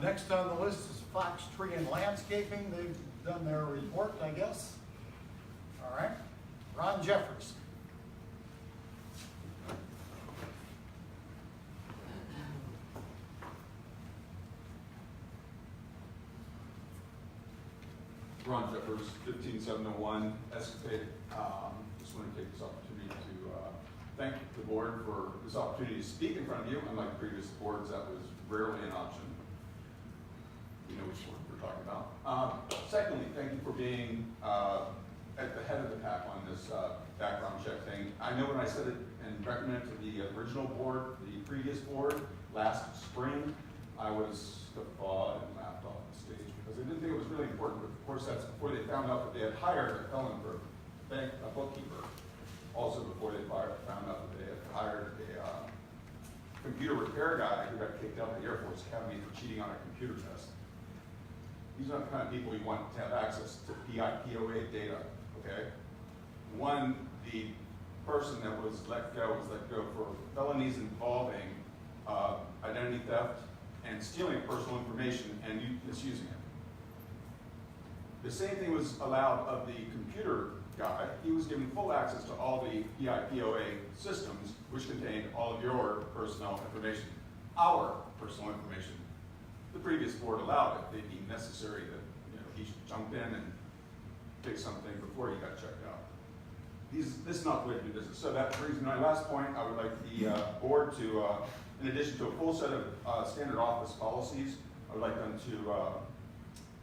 Next on the list is Fox Tree and Landscaping. They've done their report, I guess. All right. Ron Jeffers. Ron Jeffers, 15701 Escapade. Just want to take this opportunity to thank the board for this opportunity to speak in front of you. Unlike previous boards, that was rarely an option. You know which board we're talking about. Secondly, thank you for being at the head of the pack on this background check thing. I know when I said it and recommended to the original board, the previous board, last spring, I was guffawed and laughed off the stage because I didn't think it was really important. But of course, that's before they found out that they had hired a felon for a bookkeeper. Also before they found out that they had hired a computer repair guy who got kicked out of the Air Force Academy for cheating on a computer test. These are the kind of people you want to have access to POA data, okay? One, the person that was let go for felonies involving identity theft and stealing personal information and misusing it. The same thing was allowed of the computer guy. He was given full access to all the POA systems, which contained all of your personal information, our personal information. The previous board allowed it. They deemed necessary that he jumped in and fix something before he got checked out. This is not the way to do business. So that brings me to my last point. I would like the board to, in addition to a full set of standard office policies, I would like them to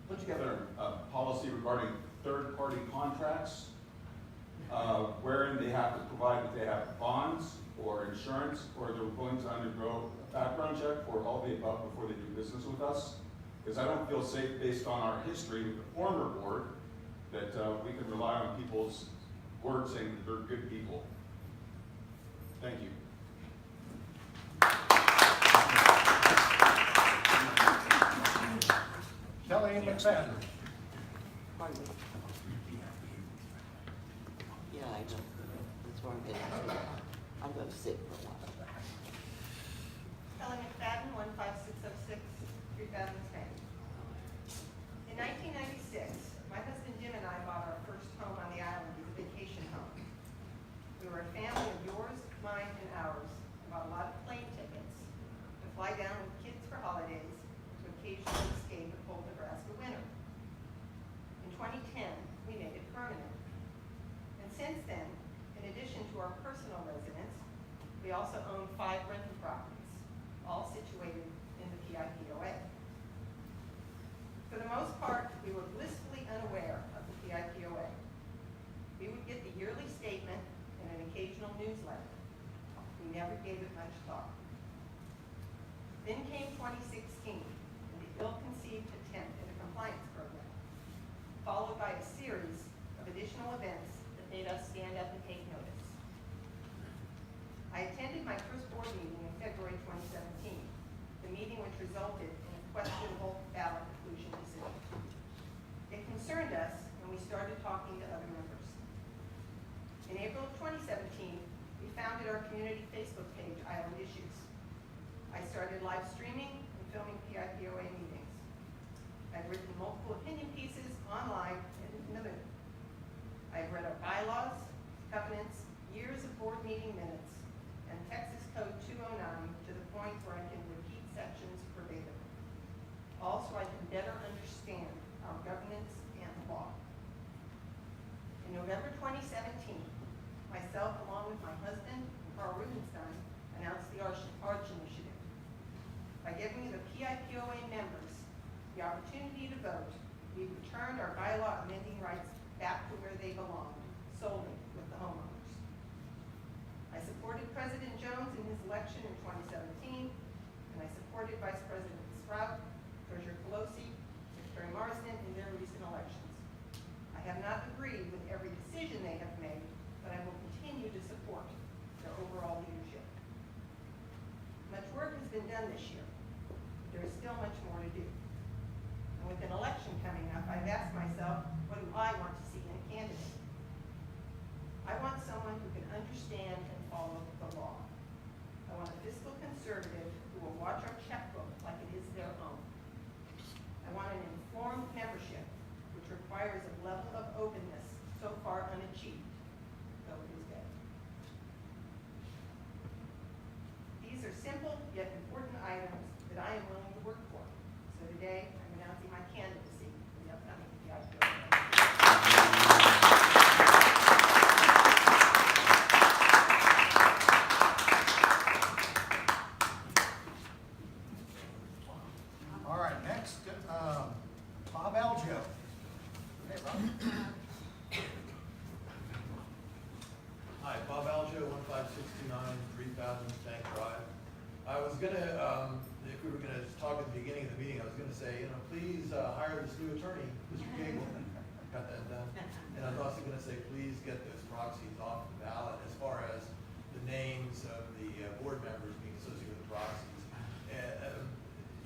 put together a policy regarding third-party contracts, wherein they have to provide that they have bonds or insurance, or they're willing to undergo a background check, or all the above before they do business with us. Because I don't feel safe, based on our history with the former board, that we can rely on people's word saying that they're good people. Thank you. Kelly McFadden. Pardon me. Yeah, I know. That's where I'm headed. I'm going to sit for a while. Kelly McFadden, 15606 Street Adams, Maine. In 1996, my husband Jim and I bought our first home on the island as a vacation home. We were a family of yours, mine, and ours, and bought a lot of plane tickets to fly down with kids for holidays, to occasionally escape a cold Nebraska winter. In 2010, we made it permanent. And since then, in addition to our personal residence, we also own 5 rental properties, all situated in the PIPOA. For the most part, we were blissfully unaware of the PIPOA. We would get the yearly statement and an occasional newsletter. community Facebook page, Island Issues. I started live streaming and filming POA meetings. I've written multiple opinion pieces online and in the moon. I've read our bylaws, covenants, years of board meeting minutes, and Texas Code 209 to the point where I can repeat sections verbatim. Also, I can better understand our governance and law. In November 2017, myself, along with my husband, Carl Rubenstein, announced the Arch Initiative. By giving the POA members the opportunity to vote, we returned our bylaw amending rights back to where they belonged, solely with the homeowners. I supported President Jones in his election in 2017, and I supported Vice President Sprout, Treasurer Pelosi, Secretary Marsden in their recent elections. I have not agreed with every decision they have made, but I will continue to support their overall leadership. Much work has been done this year. There is still much more to do. And with an election coming up, I've asked myself, what do I want to see in a candidate? I want someone who can understand and follow the law. I want a fiscal conservative who will watch our checkbook like it is their own. I want an informed membership, which requires a level of openness so far unachieved, though it is getting. These are simple yet important items that I am willing to work for. So today, I'm announcing my candidacy for the upcoming POA. All right, next, Bob Aljo. Hey, Bob. Hi, Bob Aljo, 1569 3000 Bank Drive. I was gonna, if we were gonna talk at the beginning of the meeting, I was gonna say, please hire this new attorney, Mr. Gable. Got that done. And I was also gonna say, please get those proxies off the ballot as far as the names of the board members being associated with the proxies.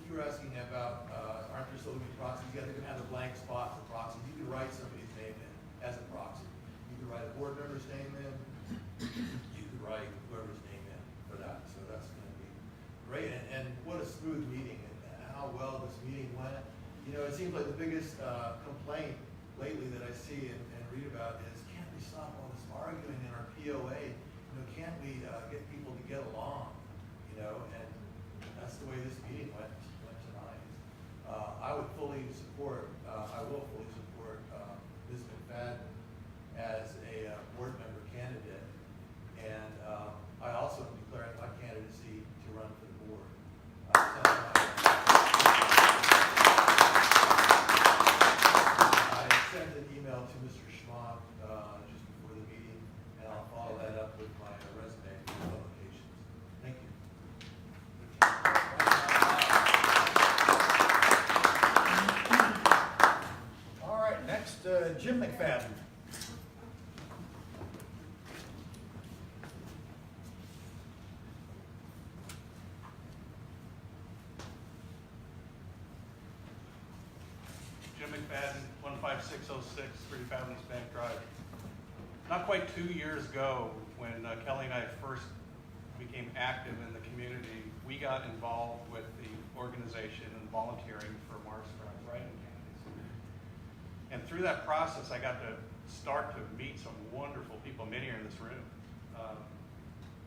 You were asking about, aren't there still going to be proxies? Yeah, they're going to have a blank spot for proxies. You can write somebody's name in as a proxy. You can write a board member's name in. You can write whoever's name in for that. So that's going to be great. And what a smooth meeting and how well this meeting went. It seems like the biggest complaint lately that I see and read about is, can't we stop all this arguing in our POA? Can't we get people to get along? And that's the way this meeting went tonight. I would fully support, I will fully support Ms. McFadden as a board member candidate. And I also am declaring my candidacy to run for the board. I sent an email to Mr. Schwab just before the meeting, and I'll follow that up with my resume for publications. Thank you. All right, next, Jim McFadden. Jim McFadden, 15606 3000 Bank Drive. Not quite 2 years ago, when Kelly and I first became active in the community, we got involved with the organization and volunteering for Mars Drive writing candidates. And through that process, I got to start to meet some wonderful people, many are in this room.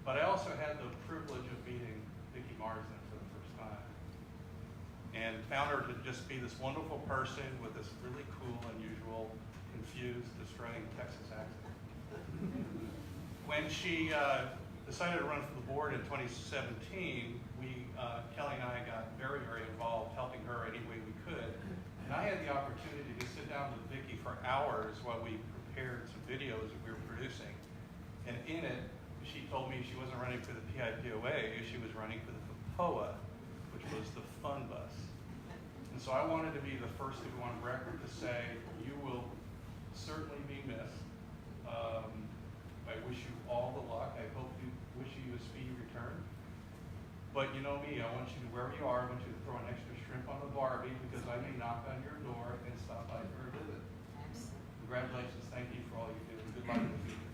But I also had the privilege of meeting Vicki Marsden for the first time. And found her to just be this wonderful person with this really cool, unusual, confused, distracting Texas accent. When she decided to run for the board in 2017, Kelly and I got very, very involved, helping her any way we could. And I had the opportunity to sit down with Vicki for hours while we prepared some videos that we were producing. And in it, she told me she wasn't running for the POA, she was running for the PoA, which was the fun bus. And so I wanted to be the first to go on record to say, you will certainly be missed. I wish you all the luck. I wish you a speedy return. But you know me, I want you to, wherever you are, I want you to throw an extra shrimp on the Barbie because I may knock on your door and stop by for a visit. Congratulations. Thank you for all you do. Good luck in the future.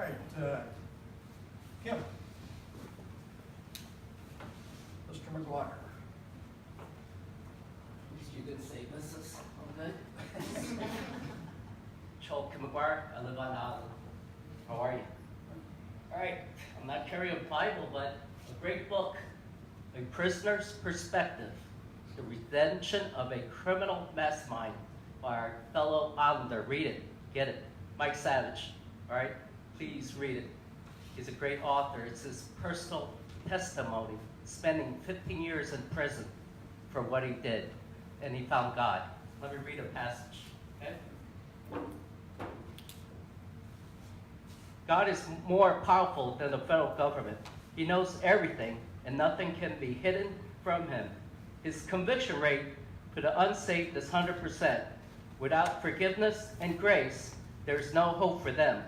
right, Kim. Mr. McGuire. At least you didn't say Mrs. I'm good. Joel Kim McGuire, I live on the island. How are you? All right, I'm not carrying a Bible, but a great book, A Prisoner's Perspective, The Redemption of a Criminal Mastermind by our fellow islander. Read it, get it. Mike Savage, all right? Please read it. He's a great author. It's his personal testimony, spending 15 years in prison for what he did, and he found God. Let me read a passage, okay? God is more powerful than the federal government. He knows everything, and nothing can be hidden from him. His conviction rate for the unsaved is 100%. Without forgiveness and grace, there's no hope for them.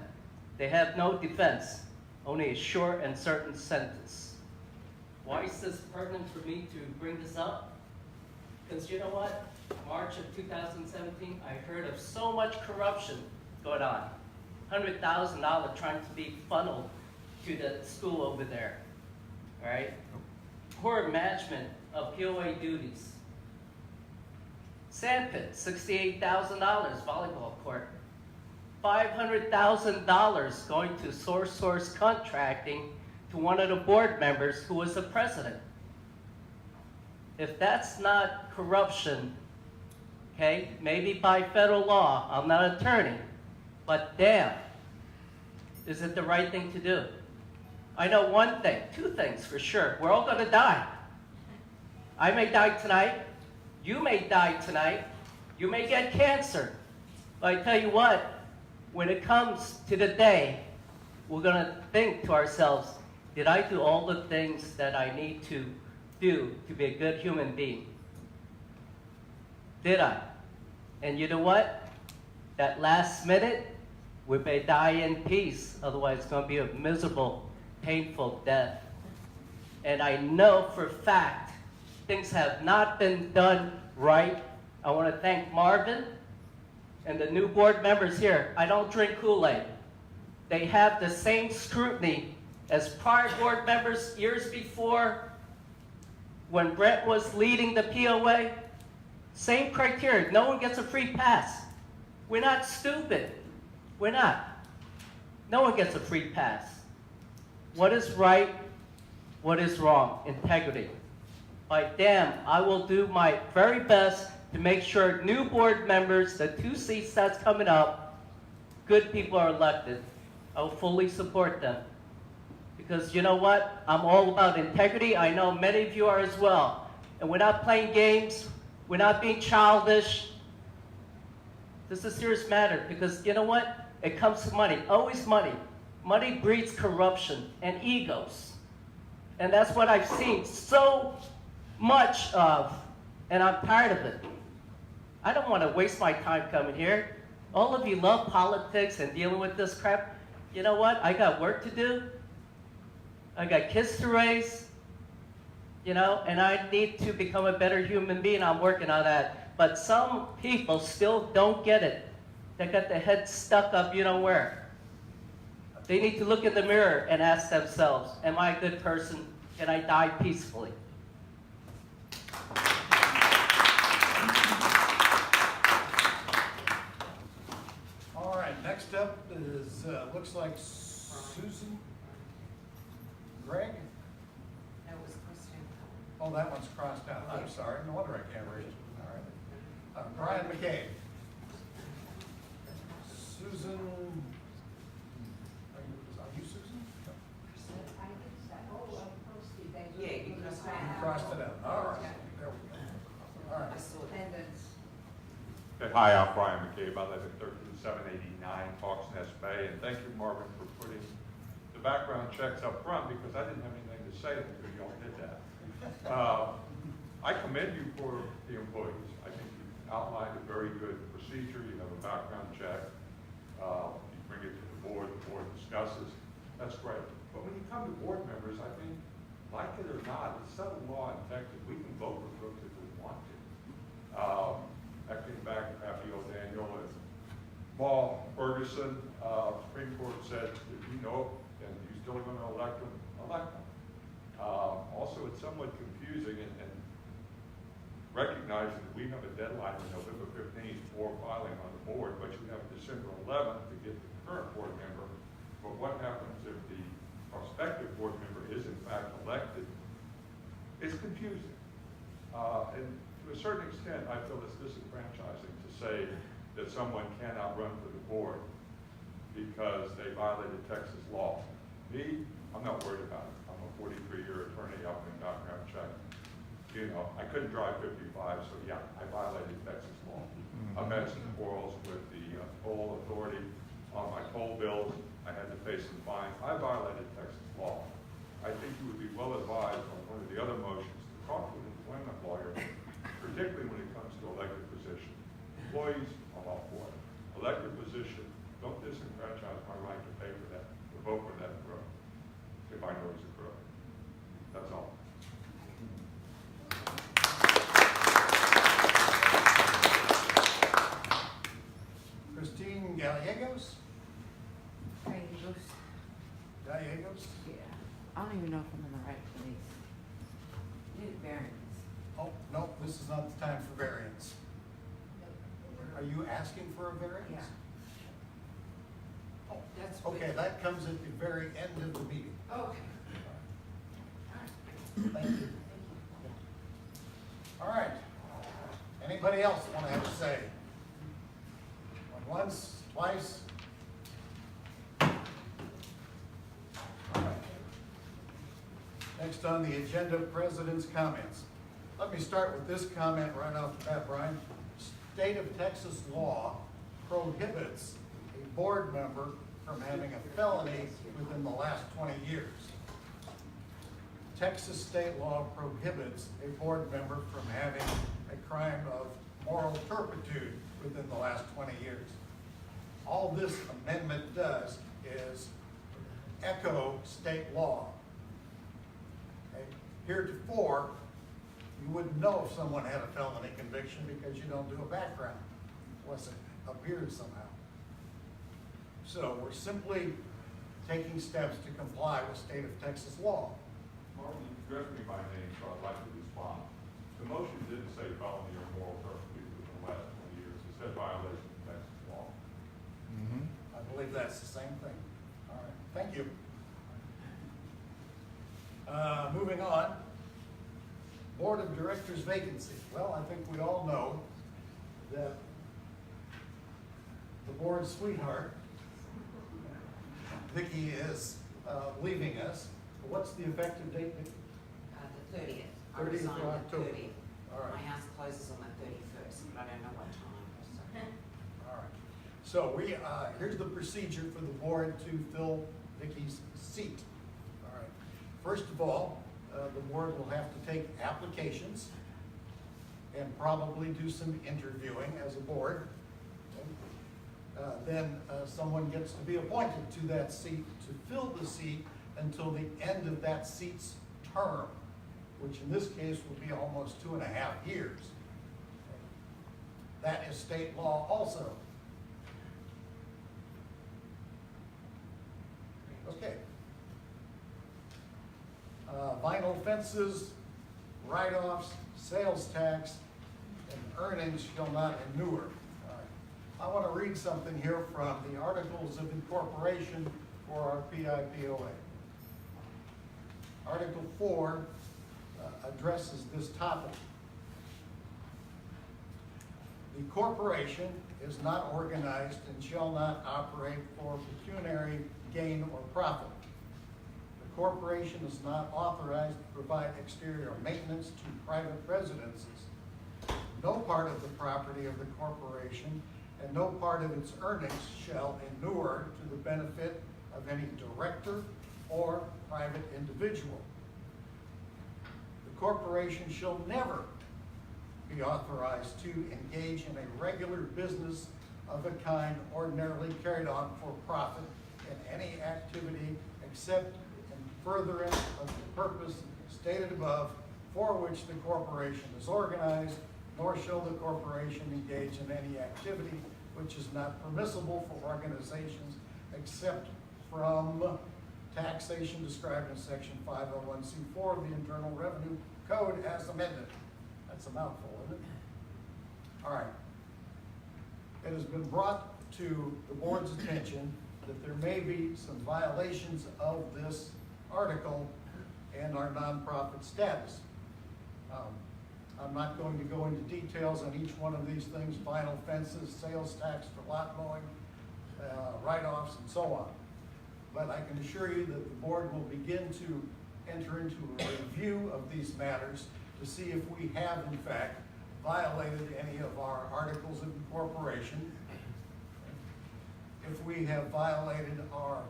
They have no defense, only a short and certain sentence. Why is this pertinent for me to bring this up? Because you know what? March of 2017, I heard of so much corruption going on. $100,000 trying to be funneled to the school over there, all right? Poor management of PoA duties. Sandpit, $68,000 volleyball court. $500,000 going to source contracting to one of the board members who was the president. If that's not corruption, okay, maybe by federal law, I'm not an attorney, but damn, is it the right thing to do? I know one thing, two things for sure. We're all gonna die. I may die tonight, you may die tonight, you may get cancer. But I tell you what, when it comes to the day, we're gonna think to ourselves, did I do all the things that I need to do to be a good human being? Did I? And you know what? That last minute, we may die in peace. Otherwise, it's going to be a miserable, painful death. And I know for a fact, things have not been done right. I want to thank Marvin and the new board members here. I don't drink Kool-Aid. They have the same scrutiny as prior board members years before when Brett was leading the PoA. Same criteria. No one gets a free pass. We're not stupid. We're not. No one gets a free pass. What is right? What is wrong? Integrity. By damn, I will do my very best to make sure new board members, the 2 seats that's coming up, good people are elected. I will fully support them. Because you know what? I'm all about integrity. I know many of you are as well. And we're not playing games. We're not being childish. This is a serious matter because you know what? It comes to money, always money. Money breeds corruption and egos. And that's what I've seen so much of, and I'm tired of it. I don't want to waste my time coming here. All of you love politics and dealing with this crap. You know what? I got work to do. I got kids to raise, you know, and I need to become a better human being. I'm working on that. But some people still don't get it. They got their head stuck up you know where. They need to look in the mirror and ask themselves, am I a good person? Can I die peacefully? All right, next up is, looks like Susan Greg? That was Kristen. Oh, that one's crossed out. I'm sorry. No wonder I can't read it. All right. Brian McCabe. Susan. Are you Susan? Yeah, you crossed it You out. crossed it out. All right. There we go. All right. Okay, hi, I'm Brian McCabe. I live at 13789 Hawks Nest Bay, and thank you, Marvin, for putting the background checks up front because I didn't have anything to say because y'all did that. I commend you for the employees. I think you outlined a very good procedure. You have a background check. You bring it to the board discusses. That's great. But when you come to board members, I think, like it or not, it's settled law in Texas. We can vote for folks if we want to. I came back after Daniel, and Paul Ferguson, Supreme Court said, if you know, and you're still going to elect him, elect him. Also, it's somewhat confusing and recognizing that we have a deadline on November 15th for filing on the board, but you have December 11th to get the current board member. But what happens if the prospective board member is in fact elected? It's confusing. And to a certain extent, I feel it's disenfranchising to say that someone cannot run for the board because they violated Texas law. Me, I'm not worried about it. I'm a 43-year attorney up in background check. You know, I couldn't drive 55, so yeah, I violated Texas law. I've had some quarrels with the toll authority on my toll bills. I had to pay some fines. I violated Texas law. I think you would be well advised on one of the other motions to talk to an employment lawyer, particularly when it comes to elected position. Employees, I'm all for it. Elected position, don't disenfranchise my right to pay for that, to vote for that crook, if I know he's a crook. That's all. Christine Gallegos? Gallegos. Gallegos? Yeah. I don't even know if I'm in the right place. Need variance. Oh, no, this is not the time for variance. Are you asking for a variance? Yeah. Oh, That's okay, that comes at the very end of the meeting. Okay. Thank you. All right. Anybody else want to have a say? Once, twice? All right. Next on the agenda, President's comments. Let me start with this comment right off the bat, Brian. State of Texas law prohibits a board member from having a felony within the last 20 years. Texas state law prohibits a board member from having a crime of moral turpitude within the last 20 years. All this amendment does is echo state law. Okay? Heretofore, you wouldn't know if someone had a felony conviction because you don't do a background unless it appears somehow. So we're simply taking steps to comply with state of Texas law. Martin, you addressed me by name, so I'd like to respond. The motion didn't say felony or moral turpitude within the last 20 years. It said violation of Texas law. I believe that's the same thing. All right, thank you. Moving on. Board of Directors vacancy. Well, I think we all know that the board's sweetheart, Vicki, is leaving us. What's the effective date, Vicki? The 30th. I 30th resigned of the October. 30th. All right. My house closes on the 31st, but I don't know what time. So. All right. So we, here's the procedure for the board to fill Vicki's seat. All right. First of all, the board will have to take applications and probably do some interviewing as a board. Okay. Then someone gets to be appointed to that seat to fill the seat until the end of that seat's term, which in this case will be almost 2.5 years. That is state law also. Okay. Vinyl fences, write-offs, sales tax, and earnings shall not inure. All right. I want to read something here from the Articles of Incorporation for our PIPOA. Article 4 addresses this topic. The corporation is not organized and shall not operate for pecuniary gain or profit. The corporation is not authorized to provide exterior maintenance to private residences. No part of the property of the corporation and no part of its earnings shall inure to the benefit of any director or private individual. The corporation shall never be authorized to engage in a regular business of a kind ordinarily carried on for profit in any activity except in furtherance of the purpose stated above for which the corporation is organized, nor shall the corporation engage in any activity which is not permissible for organizations except from taxation described in section 501c4 of the Internal Revenue Code as amended. That's a mouthful, isn't it? All right. It has been brought to the board's attention that there may be some violations of this article and our nonprofit status. I'm not going to go into details on each one of these things, vinyl fences, sales tax for lot mowing, write-offs, and so on. But I can assure you that the board will begin to enter into a review of these matters to see if we have, in fact, violated any of our articles of incorporation, if we have violated our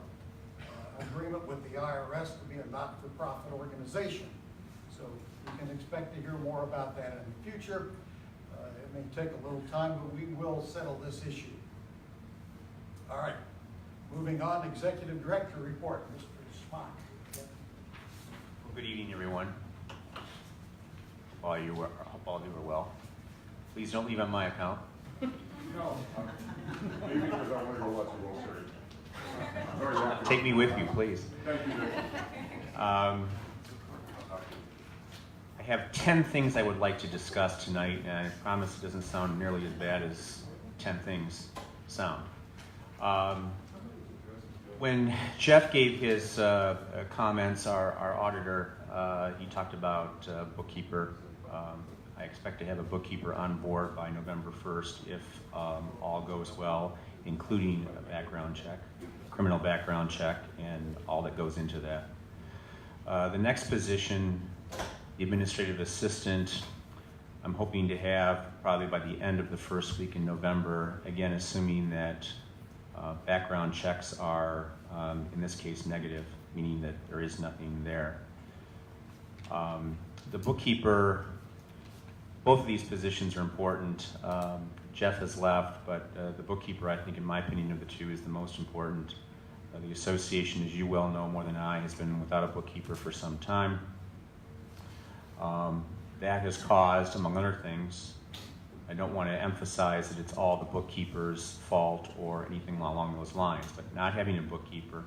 agreement with the IRS to be a not-for-profit organization. So we can expect to hear more about that in the future. It may take a little time, but we will settle this issue. All right, moving on, Executive Director report, Mr. Schmock. Well, good evening, everyone. Hope all of you are well. Please don't leave on my account. No, maybe because I want to go watch the World Series. I'm very happy. Take me with you, please. Thank you, Nick. I have 10 things I would like to discuss tonight, and I promise it doesn't sound nearly as bad as 10 things sound. When Jeff gave his comments, our auditor, he talked about bookkeeper. I expect to have a bookkeeper on board by November 1st if all goes well, including a background check, criminal background check, and all that goes into that. The next position, the administrative assistant, I'm hoping to have probably by the end of the first week in November, again, assuming that background checks are, in this case, negative, meaning that there is nothing there. The bookkeeper, both of these positions are important. Jeff has left, but the bookkeeper, I think, in my opinion, of the two is the most important. The association, as you well know more than I, has been without a bookkeeper for some time. That has caused, among other things, I don't want to emphasize that it's all the bookkeeper's fault or anything along those lines, but not having a bookkeeper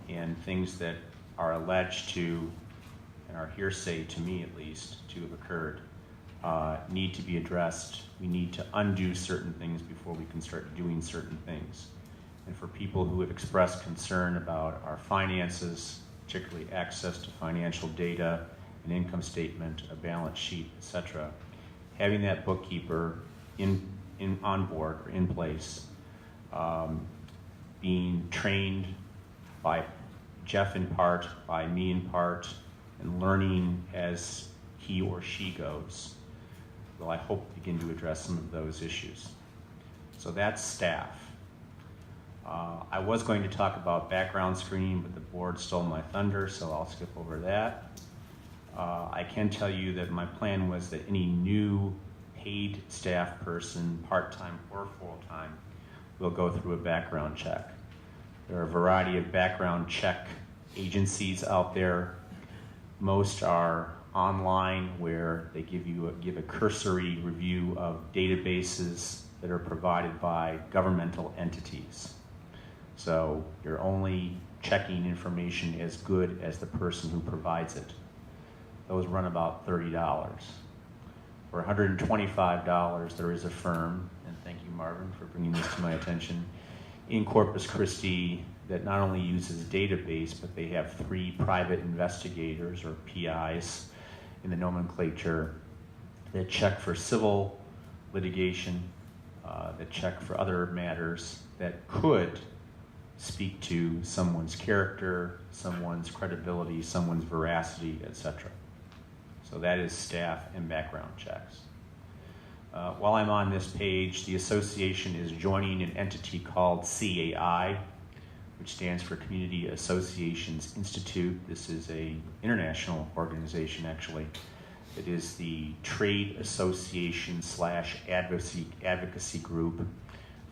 and things that are alleged to, and are hearsay to me at least, to have occurred, need to be addressed. We need to undo certain things before we can start doing certain things. And for people who have expressed concern about our finances, particularly access to financial data, an income statement, a balance sheet, etc., having that bookkeeper on board or in place, being trained by Jeff in part, by me in part, and learning as he or she goes, will I hope begin to address some of those issues. So that's staff. I was going to talk about background screening, but the board stole my thunder, so I'll skip over that. I can tell you that my plan was that any new paid staff person, part-time or full-time, will go through a background check. There are a variety of background check agencies out there. Most are online, where they give a cursory review of databases that are provided by governmental entities. So you're only checking information as good as the person who provides it. Those run about $30. For $125, there is a firm, and thank you, Marvin, for bringing this to my attention, in Corpus Christi that not only uses database, but they have 3 private investigators, or PIs, in the nomenclature that check for civil litigation, that check for other matters that could speak to someone's character, someone's credibility, someone's veracity, etc. So that is staff and background checks. While I'm on this page, the association is joining an entity called CAI, which stands for Community Associations Institute. This is an international organization, actually. It is the trade association / advocacy group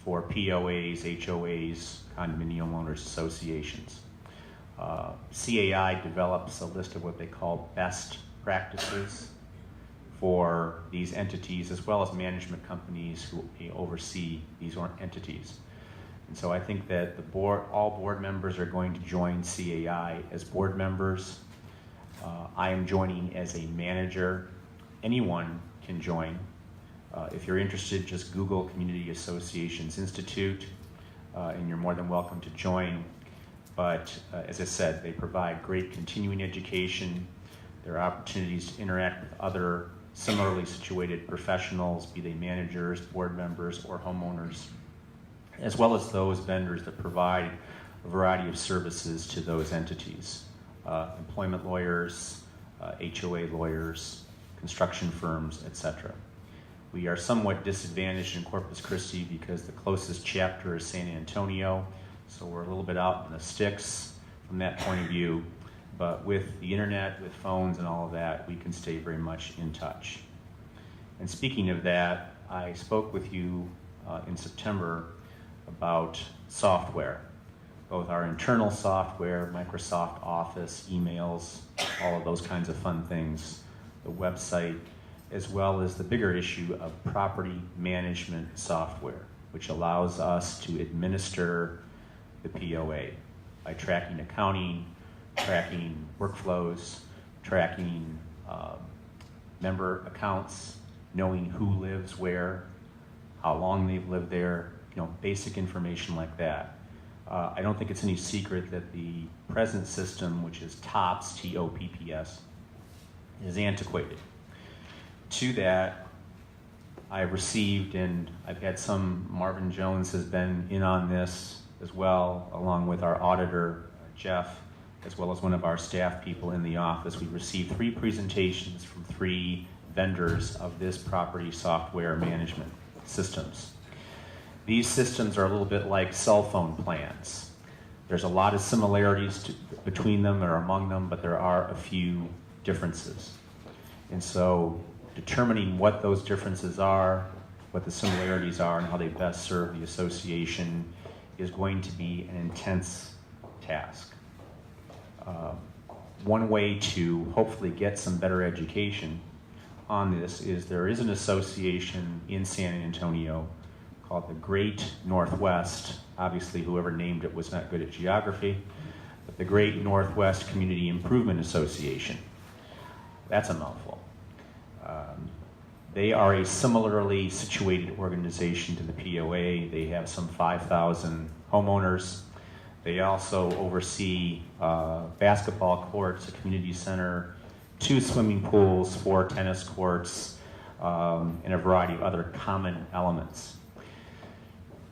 for POAs, HOAs, condominium owners associations. CAI develops a list of what they call best practices for these entities, as well as management companies who oversee these entities. And so I think that all board members are going to join CAI as board members. I am joining as a manager. Anyone can join. If you're interested, just Google Community Associations Institute, and you're more than welcome to join. But as I said, they provide great continuing education. There are opportunities to interact with other similarly situated professionals, be they managers, board members, or homeowners, as well as those vendors that provide a variety of services to those entities. Employment lawyers, HOA lawyers, construction firms, etc. We are somewhat disadvantaged in Corpus Christi because the closest chapter is San Antonio, so we're a little bit out in the sticks from that point of view. But with the internet, with phones and all of that, we can stay very much in touch. And speaking of that, I spoke with you in September about software, both our internal software, Microsoft Office, emails, all of those kinds of fun things, the website, as well as the bigger issue of property management software, which allows us to administer the PoA by tracking accounting, tracking workflows, tracking member accounts, knowing who lives where, how long they've lived there, basic information like that. I don't think it's any secret that the present system, which is TOPS, T-O-P-P-S, is antiquated. To that, I've received, and I've had Marvin Jones has been in on this as well, along with our auditor, Jeff, as well as one of our staff people in the office. We received 3 presentations from 3 vendors of this property software management systems. These systems are a little bit like cell phone plans. There's a lot of similarities between them or among them, but there are a few differences. And so determining what those differences are, what the similarities are, and how they best serve the association is going to be an intense task. One way to hopefully get some better education on this is there is an association in San Antonio called the Great Northwest. Obviously, whoever named it was not good at geography, but the Great Northwest Community Improvement Association. That's a mouthful. They are a similarly situated organization to the PoA. They have some 5,000 homeowners. They also oversee basketball courts, a community center, 2 swimming pools, 4 tennis courts, and a variety of other common elements.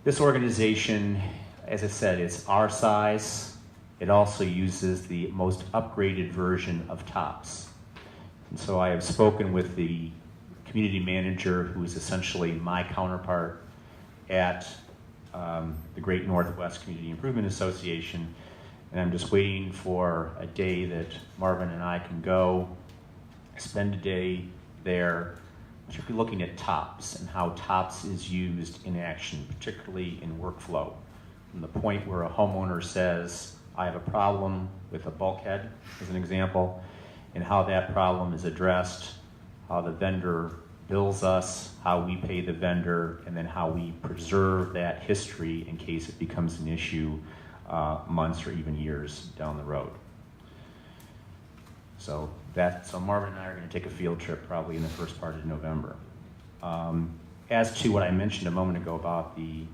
This organization, as I said, it's our size. It also uses the most upgraded version of TOPS. And so I have spoken with the community manager, who is essentially my counterpart at the Great Northwest Community Improvement Association, and I'm just waiting for a day that Marvin and I can go, spend a day there, particularly looking at TOPS and how TOPS is used in action, particularly in workflow. From the point where a homeowner says, I have a problem with a bulkhead, as an example, and how that problem is addressed, how the vendor bills us, how we pay the vendor, and then how we preserve that history in case it becomes an issue months or even years down the road. So Marvin and I are going to take a field trip probably in the first part of November. As to what I mentioned a moment ago about the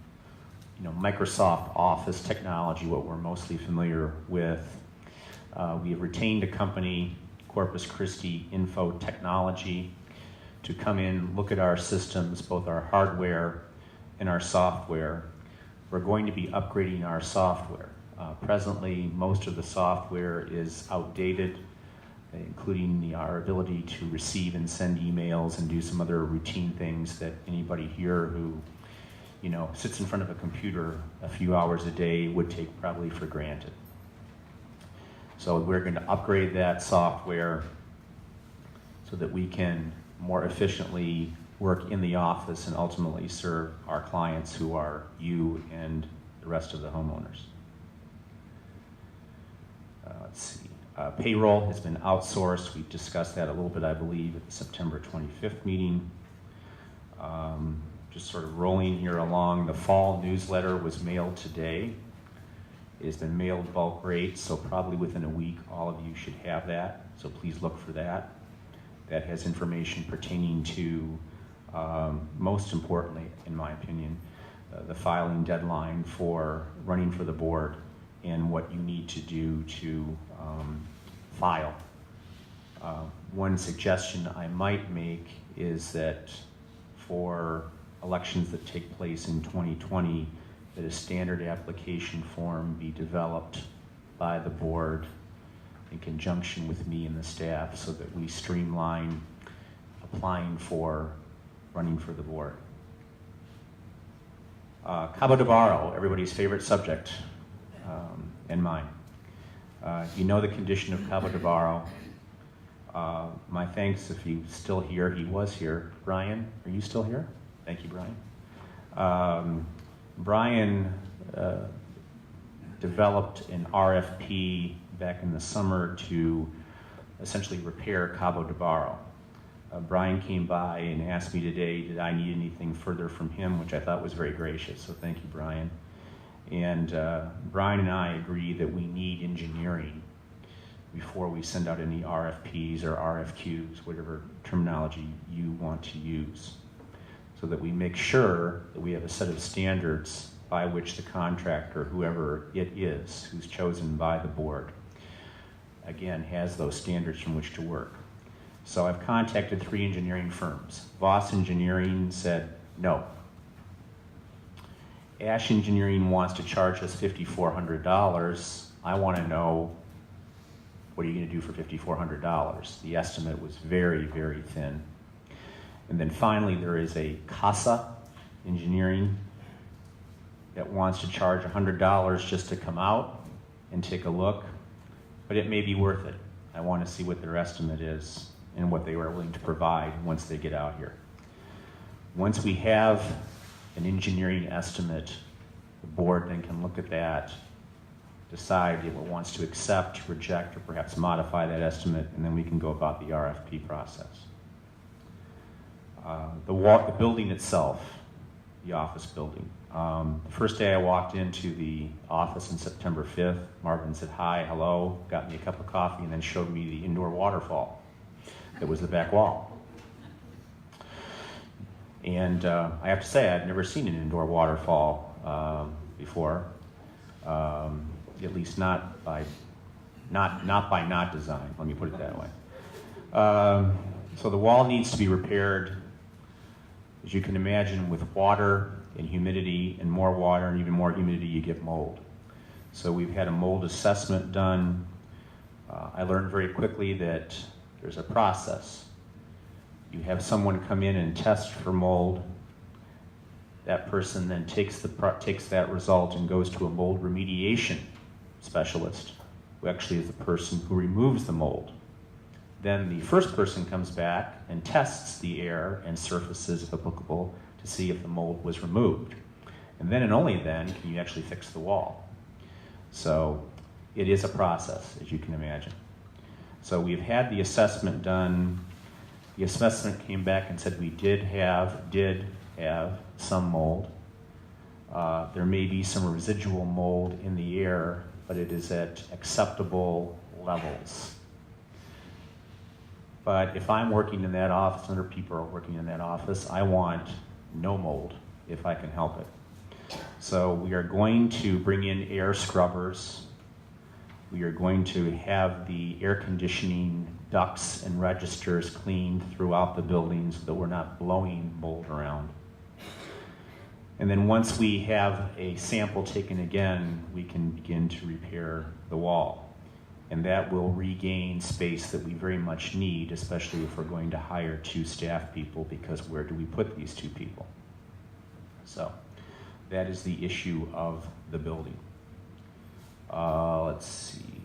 Microsoft Office technology, what we're mostly familiar with, we have retained a company, Corpus Christi Info Technology, to come in, look at our systems, both our hardware and our software. We're going to be upgrading our software. Presently, most of the software is outdated, including our ability to receive and send emails and do some other routine things that anybody here who sits in front of a computer a few hours a day would take probably for granted. So we're going to upgrade that software so that we can more efficiently work in the office and ultimately serve our clients, who are you and the rest of the homeowners. Let's see. Payroll has been outsourced. We discussed that a little bit, I believe, at the September 25th meeting. Just sort of rolling here along, the fall newsletter was mailed today. It has been mailed bulk rate, so probably within a week, all of you should have that. So please look for that. That has information pertaining to, most importantly, in my opinion, the filing deadline for running for the board and what you need to do to file. One suggestion I might make is that for elections that take place in 2020, that a standard application form be developed by the board in conjunction with me and the staff so that we streamline applying for running for the board. Cabo de Barro, everybody's favorite subject, and mine. You know the condition of Cabo de Barro. My thanks if he's still here. He was here. Brian, are you still here? Thank you, Brian. Brian developed an RFP back in the summer to essentially repair Cabo de Barro. Brian came by and asked me today, did I need anything further from him, which I thought was very gracious, so thank you, Brian. And Brian and I agree that we need engineering before we send out any RFPs or RFQs, whatever terminology you want to use, so that we make sure that we have a set of standards by which the contractor, whoever it is, who's chosen by the board, again, has those standards from which to work. So I've contacted 3 engineering firms. Voss Engineering said no. Ash Engineering wants to charge us $5,400. I want to know, what are you going to do for $5,400? The estimate was very, very thin. And then finally, there is a CASA Engineering that wants to charge $100 just to come out and take a look, but it may be worth it. I want to see what their estimate is and what they are willing to provide once they get out here. Once we have an engineering estimate, the board then can look at that, decide if it wants to accept, reject, or perhaps modify that estimate, and then we can go about the RFP process. The building itself, the office building. The first day I walked into the office on September 5th, Marvin said hi, hello, got me a cup of coffee, and then showed me the indoor waterfall that was the back wall. And I have to say, I've never seen an indoor waterfall before, at least not by not design, let me put it that way. So the wall needs to be repaired. As you can imagine, with water and humidity and more water and even more humidity, you get mold. So we've had a mold assessment done. I learned very quickly that there's a process. You have someone come in and test for mold. That person then takes that result and goes to a mold remediation specialist, who actually is the person who removes the mold. Then the first person comes back and tests the air and surfaces, if applicable, to see if the mold was removed. And then and only then can you actually fix the wall. So it is a process, as you can imagine. So we've had the assessment done. The assessment came back and said we did have some mold. There may be some residual mold in the air, but it is at acceptable levels. But if I'm working in that office, and other people are working in that office, I want no mold if I can help it. So we are going to bring in air scrubbers. We are going to have the air conditioning ducts and registers cleaned throughout the building so that we're not blowing mold around. And then once we have a sample taken again, we can begin to repair the wall. And that will regain space that we very much need, especially if we're going to hire 2 staff people, because where do we put these 2 people? So that is the issue of the building. Let's see.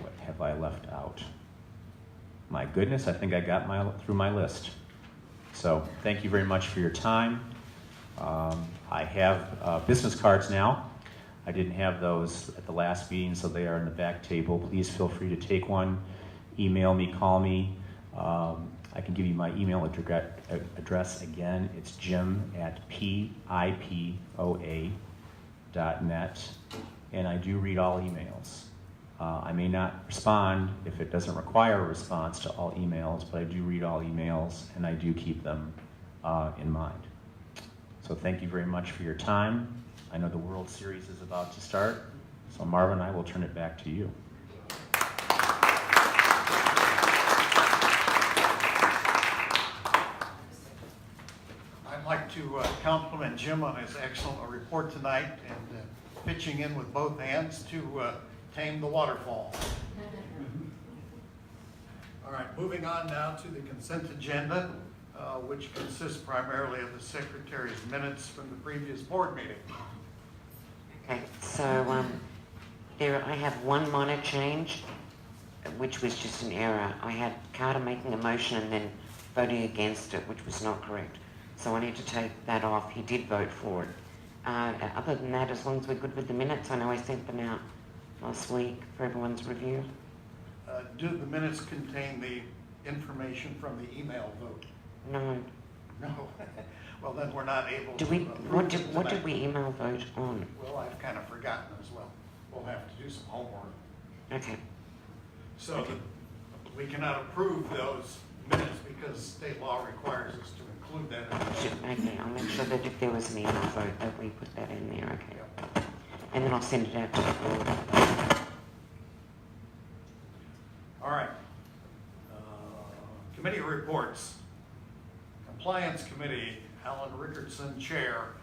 What have I left out? My goodness, I think I got through my list. So thank you very much for your time. I have business cards now. I didn't have those at the last meeting, so they are in the back table. Please feel free to take one. Email me, call me. I can give you my email address again. It's jim@pipoa.net, and I do read all emails. I may not respond if it doesn't require a response to all emails, but I do read all emails, and I do keep them in mind. So thank you very much for your time. I know the World Series is about to start, so Marvin, I will turn it back to you. I'd like to compliment Jim on his excellent report tonight and pitching in with both hands to tame the waterfall. All right, moving on now to the consent agenda, which consists primarily of the secretary's minutes from the previous board meeting. Okay, so I have one minor change, which was just an error. I had Carter making a motion and then voting against it, which was not correct. So I need to take that off. He did vote for it. Other than that, as long as we're good with the minutes, I know I sent them out last week for everyone's review. Do the minutes contain the information from the email vote? No. No. Well, then we're not able Do to we? approve it What did tonight. we email vote on? Well, I've kind of forgotten as well. We'll have to do some homework. Okay. So we cannot approve those minutes because state law requires us to include that in the Okay, I'll make sure that if there was an email vote that we put that in there, okay. And then I'll send it out to the board. All right. Committee reports. Compliance Committee, Alan Rickardson, Chair.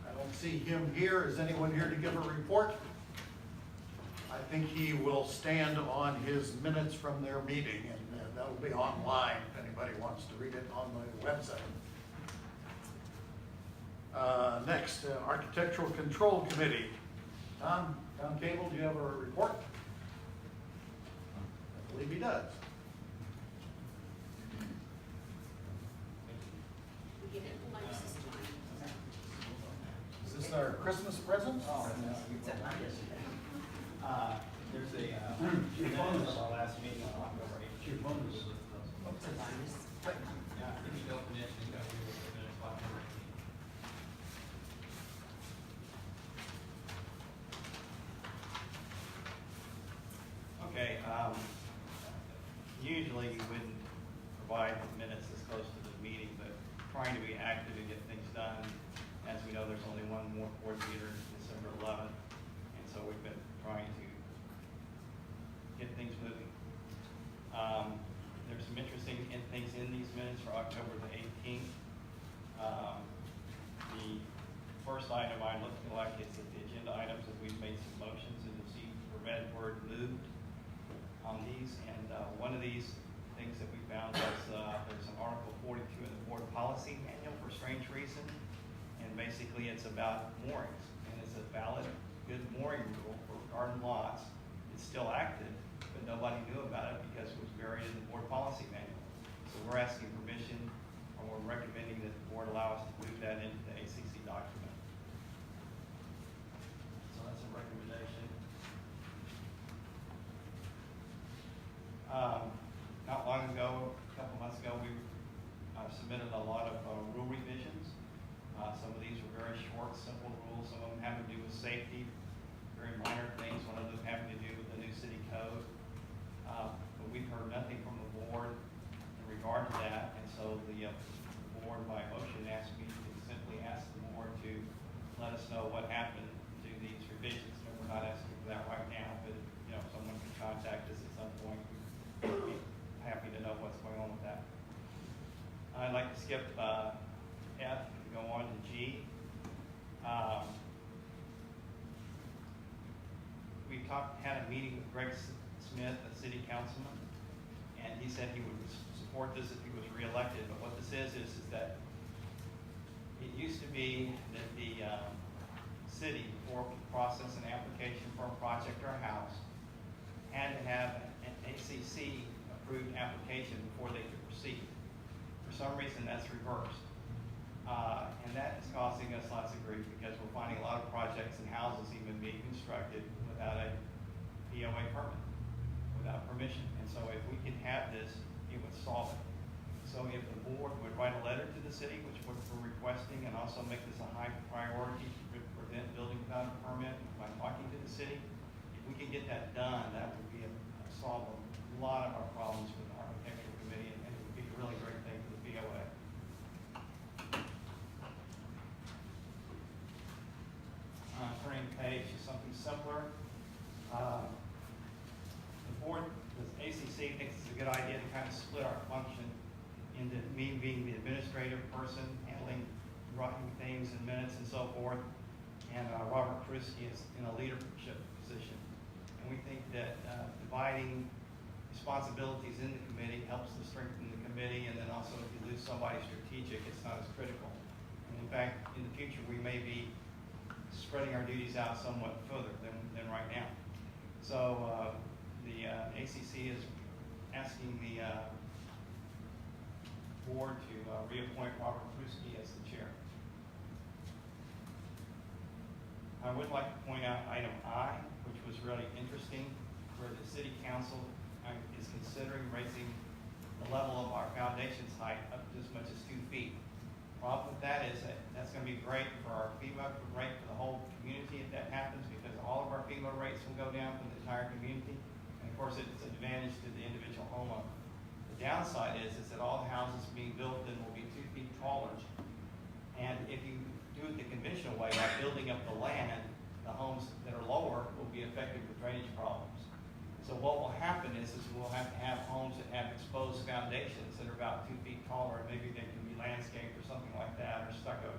I don't see him here. Is anyone here to give a report? I think he will stand on his minutes from their meeting, and that'll be online if anybody wants to read it on the website. Next, Architectural Control Committee. Tom Cable, do you have a report? I believe he does. Is this our Christmas present? Oh, no. There's a bonus our last meeting on October 8th. Your bonus. What's the bonus? Yeah, pretty definition. Got here with the minutes October 8th. Okay, usually you wouldn't provide the minutes this close to the meeting, but trying to be active and get things done. As we know, there's only one more board meeting December 11th, and so we've been trying to get things moving. There's some interesting things in these minutes for October the 18th. The first item I'm looking like is that the agenda items that we've made some motions, and you'll see the red word moved on these. And one of these things that we found was there's an Article 42 in the Board Policy Manual for strange reason. And basically it's about moorings. And it's a valid, good mooring rule for garden lots. It's still active, but nobody knew about it because it was buried in the Board Policy Manual. So we're asking permission, or we're recommending that the board allow us to move that into the ACC document. So that's a recommendation. Not long ago, a couple months ago, we submitted a lot of rule revisions. Some of these were very short, simple rules. Some of them have to do with safety, very minor things. One of them having to do with the new city code. But we've heard nothing from the board in regard to that. And so the board, by motion, asked me to simply ask the board to let us know what happened to these revisions. And we're not asking for that right now, but someone can contact us at some point. We'd be happy to know what's going on with that. I'd like to skip F and go on to G. We had a meeting with Greg Smith, a city councilman, and he said he would support this if he was reelected. But what this is that it used to be that the city, before it could process an application for a project or a house, had to have an ACC approved application before they could proceed. For some reason, that's reversed. And that is costing us lots of grief because we're finding a lot of projects and houses even being constructed without a PoA permit, without permission. And so if we could have this, it would solve it. So if the board would write a letter to the city, which we're requesting, and also make this a high priority to prevent building without a permit by talking to the city, if we could get that done, that would be solve a lot of our problems with the architectural committee, and it would be a really great thing for the PoA. Turning the page to something simpler. The board, the ACC thinks it's a good idea to kind of split our function into me being the administrative person, handling, writing things and minutes and so forth, and Robert Krisky is in a leadership position. And we think that dividing responsibilities in the committee helps to strengthen the committee, and then also if you lose somebody strategic, it's not as critical. And in fact, in the future, we may be spreading our duties out somewhat further than right now. So the ACC is asking the board to reappoint Robert Krisky as the chair. I would like to point out item I, which was really interesting, where the city council is considering raising the level of our foundation's height up to as much as 2 feet. Problem with that is that that's going to be great for our FEMA rate for the whole community if that happens, because all of our FEMA rates will go down for the entire community. And of course, it's an advantage to the individual homeowner. The downside is that all the houses being built then will be 2 feet taller. And if you do it the conventional way, by building up the land, the homes that are lower will be affected with drainage problems. So what will happen is we'll have to have homes that have exposed foundations that are about 2 feet taller, and maybe they can be landscaped or something like that, or stucco.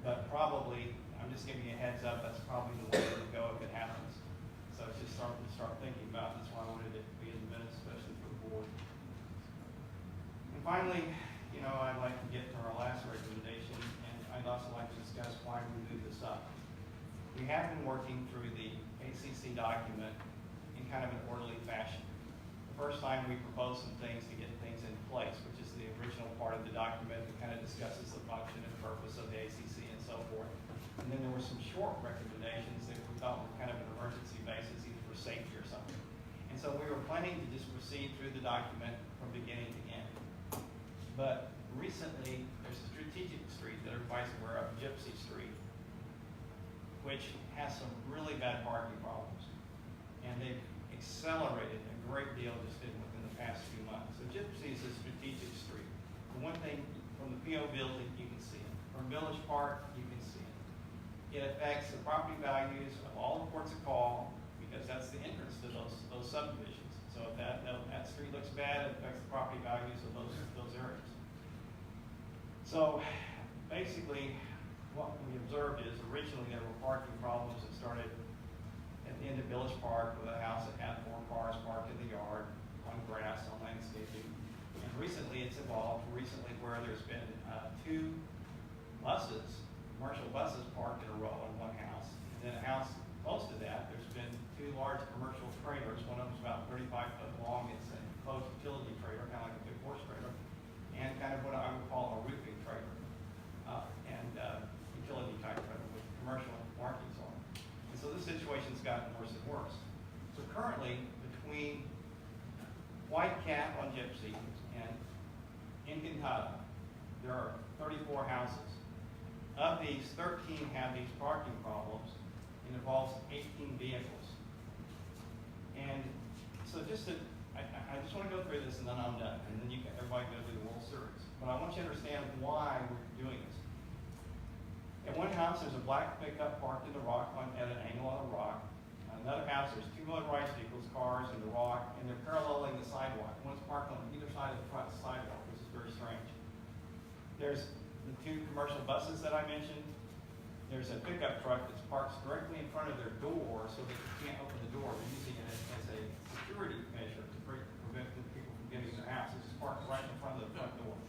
But probably, I'm just giving you a heads up, that's probably the way to go if it happens. So it's just something to start thinking about. That's why I wanted it to be in the minutes, especially for the board. And finally, you know, I'd like to get to our last recommendation, and I'd also like to discuss why we moved this up. We have been working through the ACC document in kind of an orderly fashion. The first time we proposed some things to get things in place, which is the original part of the document that kind of discusses the function and purpose of the ACC and so forth. And then there were some short recommendations that we thought were kind of an emergency basis, either for safety or something. And so we were planning to just proceed through the document from beginning to end. But recently, there's a strategic street that everybody's aware of, Gypsy Street, which has some really bad parking problems. And they've accelerated a great deal just within the past few months. So Gypsy is a strategic street. The one thing from the PO building, you can see it. From Village Park, you can see it. It affects the property values of all the ports of call, because that's the entrance to those subdivisions. So if that street looks bad, it affects the property values of those areas. So basically, what we observed is originally there were parking problems that started at the end of Village Park with a house that had 4 cars parked in the yard, on grass, on landscaping. And recently it's evolved where there's been 2 buses, commercial buses parked in a row in one house. And then a house close to that, there's been 2 large commercial trailers. One of them's about 35 foot long. It's a enclosed utility trailer, kind of like a big horse trailer, and kind of what I would call a roofing trailer, utility type trailer with commercial markings on it. And so this situation's gotten worse and worse. So currently, between White Cat on Gypsy and Encantada, there are 34 houses. Of these, 13 have these parking problems. It involves 18 vehicles. And so I just want to go through this and then I'm done. And then everybody go through the World Series. But I want you to understand why we're doing this. At one house, there's a black pickup parked in the rock at an angle on the rock. Another house, there's 2 motorized vehicles, cars in the rock, and they're paralleling the sidewalk. One's parked on either side of the front sidewalk, which is very strange. There's the 2 commercial buses that I mentioned. There's a pickup truck that's parked directly in front of their door so that you can't open the door. They're using it as a security measure to prevent the people from getting in the house. It's just parked right in front of the front door.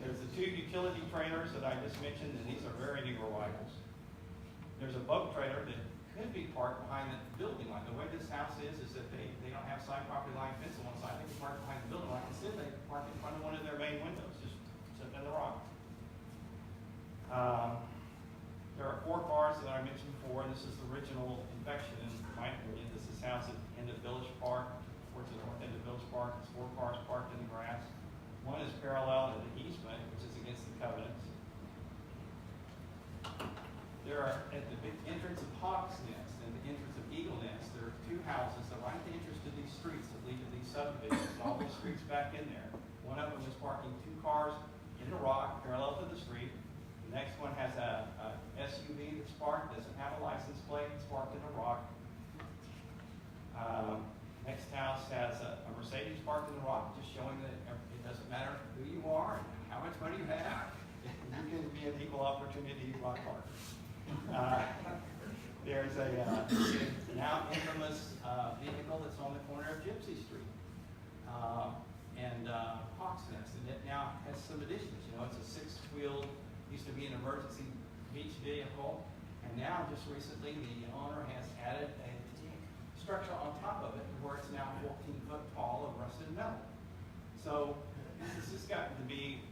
There's the 2 utility trailers that I just mentioned, and these are very new arrivals. There's a boat trailer that could be parked behind the building line. The way this house is that they don't have side property line fence on one side. They can park behind the building line. Instead, they park in front of one of their main windows, just sitting in the rock. There are 4 cars that I mentioned before, and this is the original infection in my opinion. This is housed in the Village Park, towards the north end of Village Park. It's 4 cars parked in the grass. One is parallel to the easement, which is against the covenants. There are, at the big entrance of Hawk's Nest and the entrance of Eagle Nest, there are 2 houses that are right at the entrance to these streets that lead to these subdivisions, all these streets back in there. One of them is parking 2 cars in the rock, parallel to the street. The next one has a SUV that's parked, doesn't have a license plate, it's parked in a rock. Next house has a Mercedes parked in the rock, just showing that it doesn't matter who you are and how much money you have. You can be an equal opportunity rock parker. There's a now infamous vehicle that's on the corner of Gypsy Street and Hawk's Nest, and it now has some additions. You know, it's a 6-wheeled, used to be an emergency beach vehicle, and now just recently the owner has added a structure on top of it where it's now 14 foot tall of rusted metal. So this has gotten to be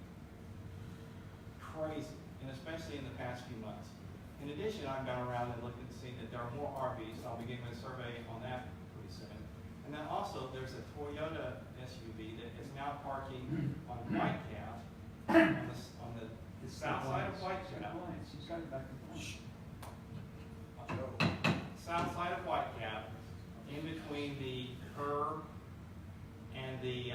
crazy, and especially in the past few months. In addition, I've gone around and looked and seen that there are more RVs. I'll be giving a survey on that pretty soon. And then also there's a Toyota SUV that is now parking on Whitecap on the south side of Whitecap. South side of Whitecap, in between the curb and the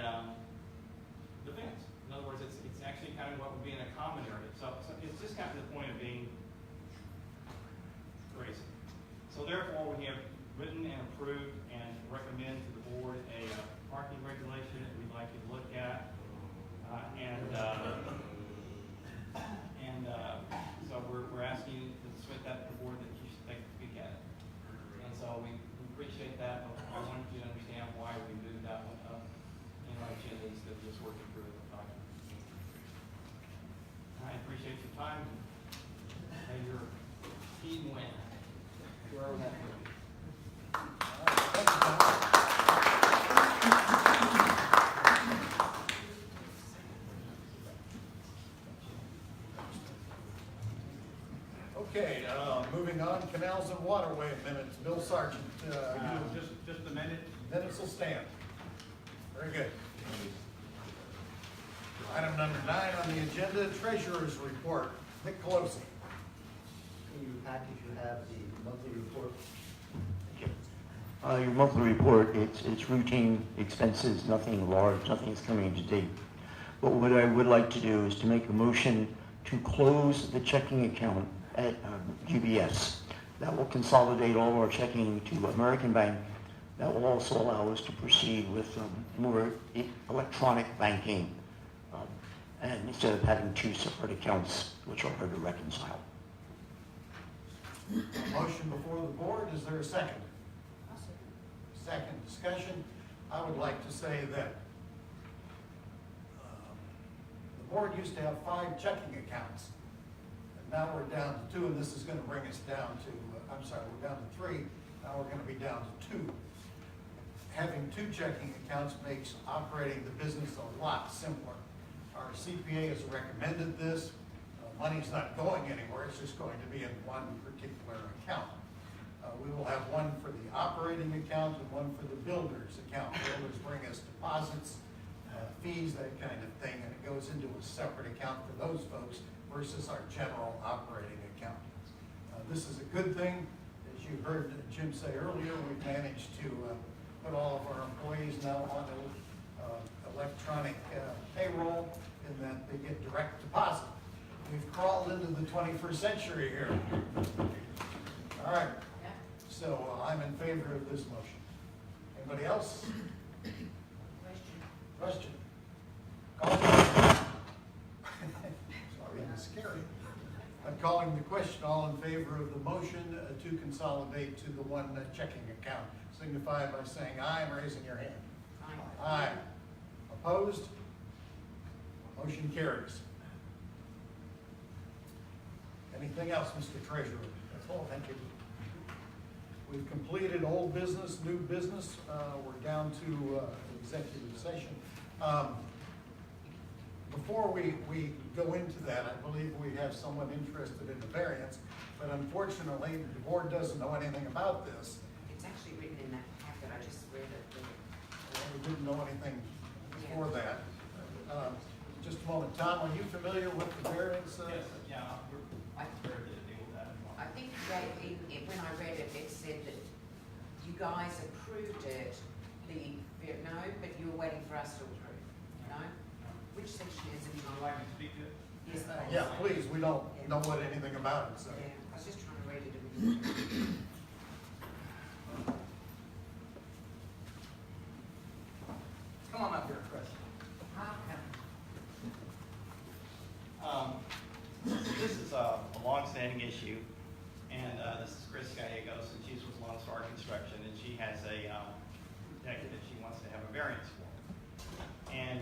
fence. In other words, it's actually kind of what would be in a common area. So it's just gotten to the point of being crazy. So therefore, we have written and approved and recommend to the board a parking regulation that we'd like you to look at. So we're asking you to submit that to the board that you should take a peek at it. And so we appreciate that, but I wanted you to understand why we moved that one up in our agenda instead of just working through the document. I appreciate your time. May your team win. Wherever that may be. Okay, moving on, canals and waterway minutes. Bill Sargent. Just a minute. Minutes will stand. Very good. Item number 9 on the agenda, Treasurer's Report. Nick Colosi. In your package, you have the monthly report. Your monthly report, it's routine expenses, nothing large, nothing's coming to date. But what I would like to do is to make a motion to close the checking account at UBS. That will consolidate all of our checking to American Bank. That will also allow us to proceed with more electronic banking, and instead of having 2 separate accounts, which are hard to reconcile. Motion before the board, is there a second? Second discussion. I would like to say that the board used to have 5 checking accounts. And now we're down to 2, and this is going to bring us down to, we're down to 3. Now we're going to be down to 2. Having 2 checking accounts makes operating the business a lot simpler. Our CPA has recommended this. Money's not going anywhere, it's just going to be in one particular account. We will have one for the operating account and one for the builder's account. Builders bring us deposits, fees, that kind of thing, and it goes into a separate account for those folks versus our general operating account. This is a good thing. As you heard Jim say earlier, we've managed to put all of our employees now on electronic payroll, in that they get direct deposit. We've crawled into the 21st century here. All right. So I'm in favor of this motion. Anybody else? Question? Sorry, that's scary. I'm calling the question. All in favor of the motion to consolidate to the one checking account, signify by saying aye and raising your hand. Aye. Aye. Opposed? Motion carries. Anything else, Mr. Treasurer? That's all. Thank you. We've completed old business, new business. We're down to executive session. before we go into that, I believe we have someone interested in the variance, but unfortunately, the board doesn't know anything about this. It's actually written in that packet, I just read it. We didn't know anything before that. Just a moment, Tom, are you familiar with the variance? Yes, yeah, I'm prepared to deal with that. I think that when I read it, it said that you guys approved it, no, but you were waiting for us to approve, no? Which section is it? Would you like me to speak to it? Yes, please. Yeah, please, we don't know what anything about it, so. Yeah, I was just trying to read it. Come on up here, Chris. This is a long-standing issue, and this is Chris Gallegos, and she's with Lone Star Construction, and she has a deck that she wants to have a variance for. And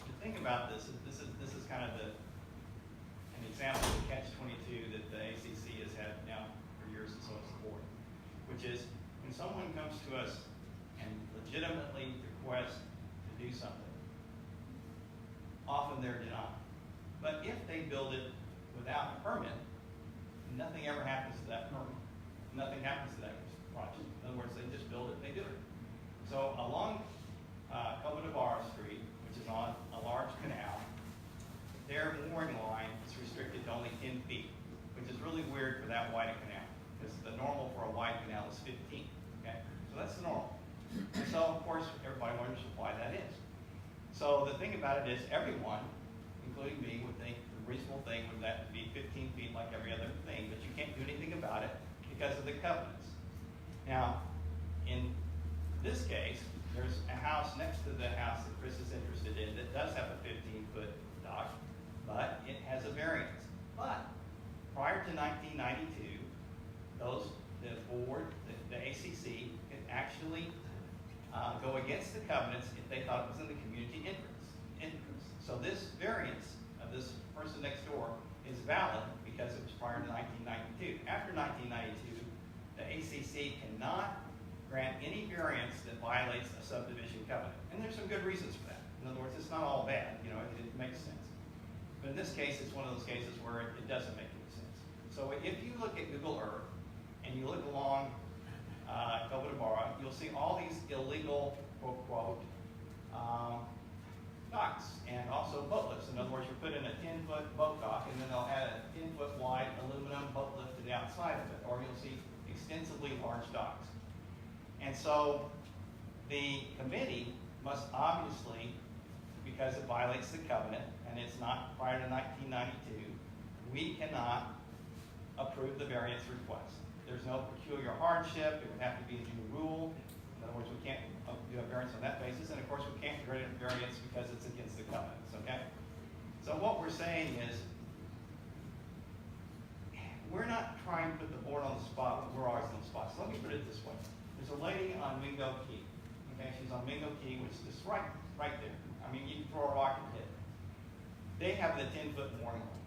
the thing about this is kind of an example of the catch-22 that the ACC has had now for years, and so has the board, which is when someone comes to us and legitimately requests to do something, often they're denied. But if they build it without a permit, nothing ever happens to that permit. Nothing happens to that project. In other words, they just build it, they do it. So along Covadavara Street, which is on a large canal, their mooring line is restricted to only 10 feet, which is really weird for that wide a canal, because the normal for a wide canal is 15. Okay, so that's the normal. And so, of course, everybody wonders why that is. So the thing about it is, everyone, including me, would think the reasonable thing would that be 15 feet like every other thing, but you can't do anything about it because of the covenants. Now, in this case, there's a house next to the house that Chris is interested in that does have a 15-foot dock, but it has a variance. But prior to 1992, the board, the ACC, could actually go against the covenants if they thought it was in the community interest. So this variance of this person next door is valid because it was prior to 1992. After 1992, the ACC cannot grant any variance that violates a subdivision covenant. And there's some good reasons for that. In other words, it's not all bad, it makes sense. But in this case, it's one of those cases where it doesn't make any sense. So if you look at Google Earth and you look along Covadavara, you'll see all these illegal, quote, docks and also boat lifts. In other words, you put in a 10-foot boat dock and then they'll add a 10-foot wide aluminum boat lift to the outside of it, or you'll see extensively large docks. And so the committee must obviously, because it violates the covenant and it's not prior to 1992, we cannot approve the variance request. There's no peculiar hardship. It would have to be a new rule. In other words, we can't do a variance on that basis, and of course we can't grant a variance because it's against the covenants, okay? So what we're saying is, we're not trying to put the board on the spot, but we're always on the spot. So let me put it this way. There's a lady on Mingo Key, okay? She's on Mingo Key, which is just right there. I mean, you can throw a rock and hit it. They have the 10-foot mooring line.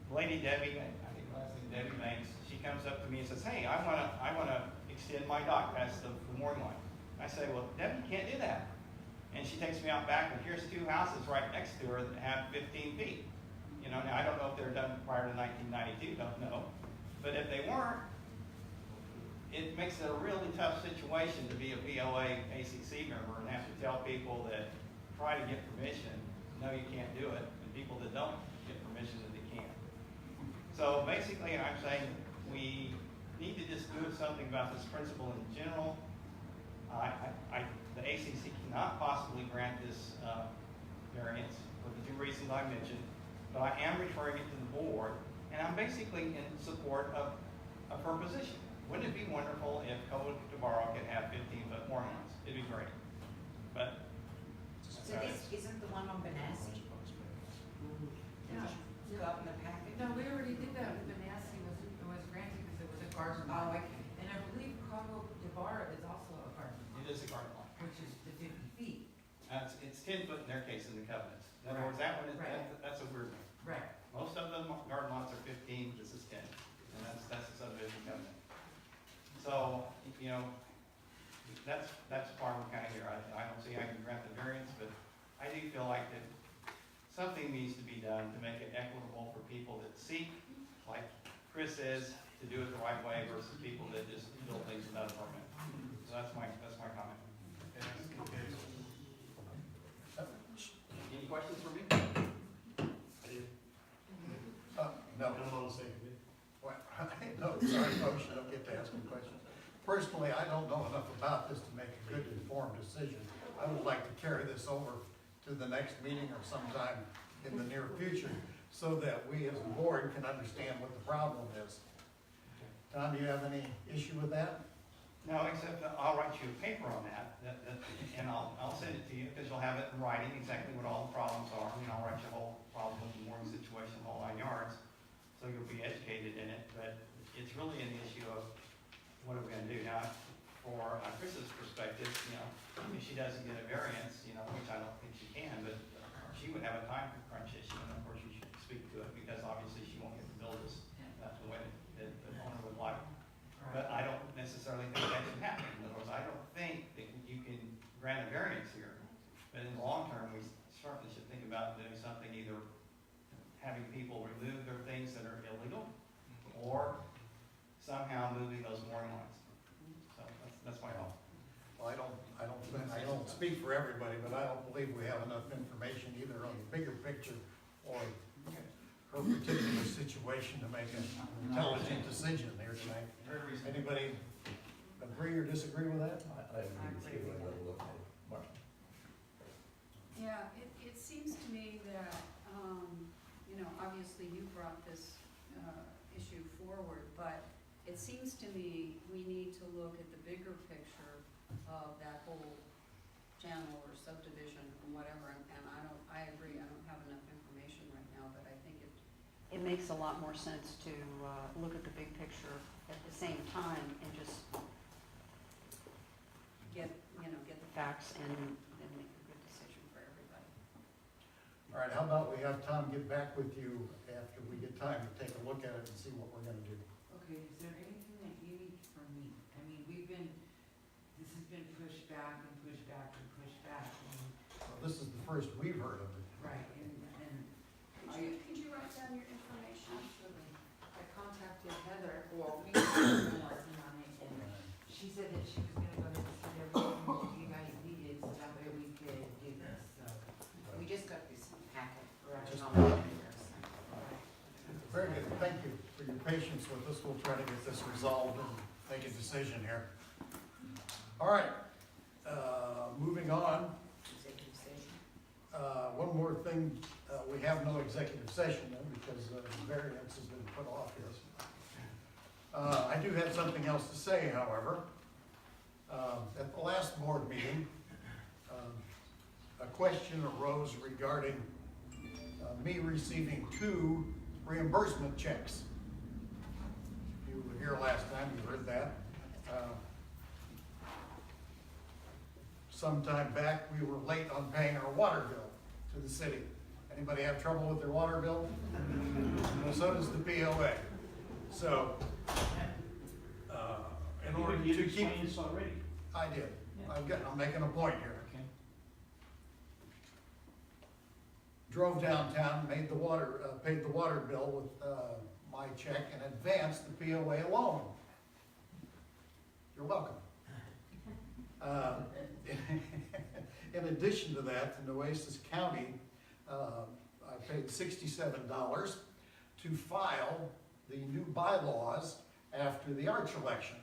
Lady Debbie, I think last name Debbie Banks, she comes up to me and says, hey, I wanna extend my dock past the mooring line. I say, well, Debbie, you can't do that. And she takes me out back, and here's two houses right next to her that have 15 feet. Now I don't know if they were done prior to 1992, don't know. But if they weren't, it makes it a really tough situation to be a PoA ACC member and have to tell people that try to get permission, no, you can't do it, and people that don't get permission that they can. So basically, I'm saying we need to just do something about this principle in general. The ACC cannot possibly grant this variance for the two reasons I mentioned, but I am referring it to the board, and I'm basically in support of her position. Wouldn't it be wonderful if Covadavara could have 15-foot mooring lines? It'd be great. But so this isn't the one on Benassi? No. Go up in the packet? No, we already did that with Benassi, it was granted because it was a garden Oh, lot. okay. And I believe Covadavara is also a garden lot. it is a garden lot. Which is the 50 feet. It's 10 foot in their case in the covenants. In other words, that one is, Right. that's a weird one. Right. Most of them garden lots are 15, this is 10. And that's the subdivision covenant. So, that's why we're kind of here. I don't see I can grant the variance, but I do feel like that something needs to be done to make it equitable for people that seek, like Chris says, to do it the right way versus people that just build things without a permit. So that's my comment. Any questions for me? No. Well, no, sorry, folks, I don't get to ask any questions. Personally, I don't know enough about this to make a good informed decision. I would like to carry this over to the next meeting or sometime in the near future so that we as a board can understand what the problem is. Tom, do you have any issue with that? No, except that I'll write you a paper on that, and I'll send it to you, because you'll have it in writing, exactly what all the problems are, and I'll write you a whole problem with the mortgage situation, the whole 9 yards, so you'll be educated in it, but it's really an issue of what are we gonna do? Now, for Chris's perspective, you know, if she doesn't get a variance, you know, which I don't think she can, but she would have a time crunch issue, and of course you should speak to it, because obviously she won't get to build this, that's the way that the owner would like. But I don't necessarily think that should happen. In other words, I don't think that you can grant a variance here. But in the long term, we certainly should think about doing something, either having people remove their things that are illegal, or somehow moving those mooring lines. So that's my hope. Well, I don't speak for everybody, but I don't believe we have enough information either on the bigger picture or her particular situation to make an intelligent decision here tonight. Anybody agree or disagree with that? I agree with you. Mark? Yeah, it seems to me that, you know, obviously you brought this issue forward, but it seems to me we need to look at the bigger picture of that whole channel or subdivision or whatever, and I agree, I don't have enough information right now, but I think it makes a lot more sense to look at the big picture at the same time and just get the facts and make a good decision for everybody. All right, how about we have Tom get back with you after we get time to take a look at it and see what we're gonna do. Okay, is there anything that you need from me? I mean, this has been pushed back and pushed back and pushed back. Well, this is the first we've heard of it. Right, and Could you write down your information? absolutely. I contacted Heather, well, we were working on it, and she said that she was gonna go ahead and send everything that you guys needed, so that way we could do this, so. We just got this packet. Just- on the computer, so. Very good, thank you for your patience with us. We'll try to get this resolved and make a decision here. All right, moving on. Executive session. One more thing, we have no executive session then because the variance has been put off here. I do have something else to say, however. At the last board meeting, a question arose regarding me receiving 2 reimbursement checks. If you were here last time, you heard that. Sometime back, we were late on paying our water bill to the city. Anybody have trouble with their water bill? Well, so does the PoA. So, in order to keep this already. I did. I'm making a point here. Okay. Drove downtown, paid the water bill with my check and advanced the PoA loan. You're welcome. In addition to that, in Nueces County, I paid $67 to file the new bylaws after the Arch election,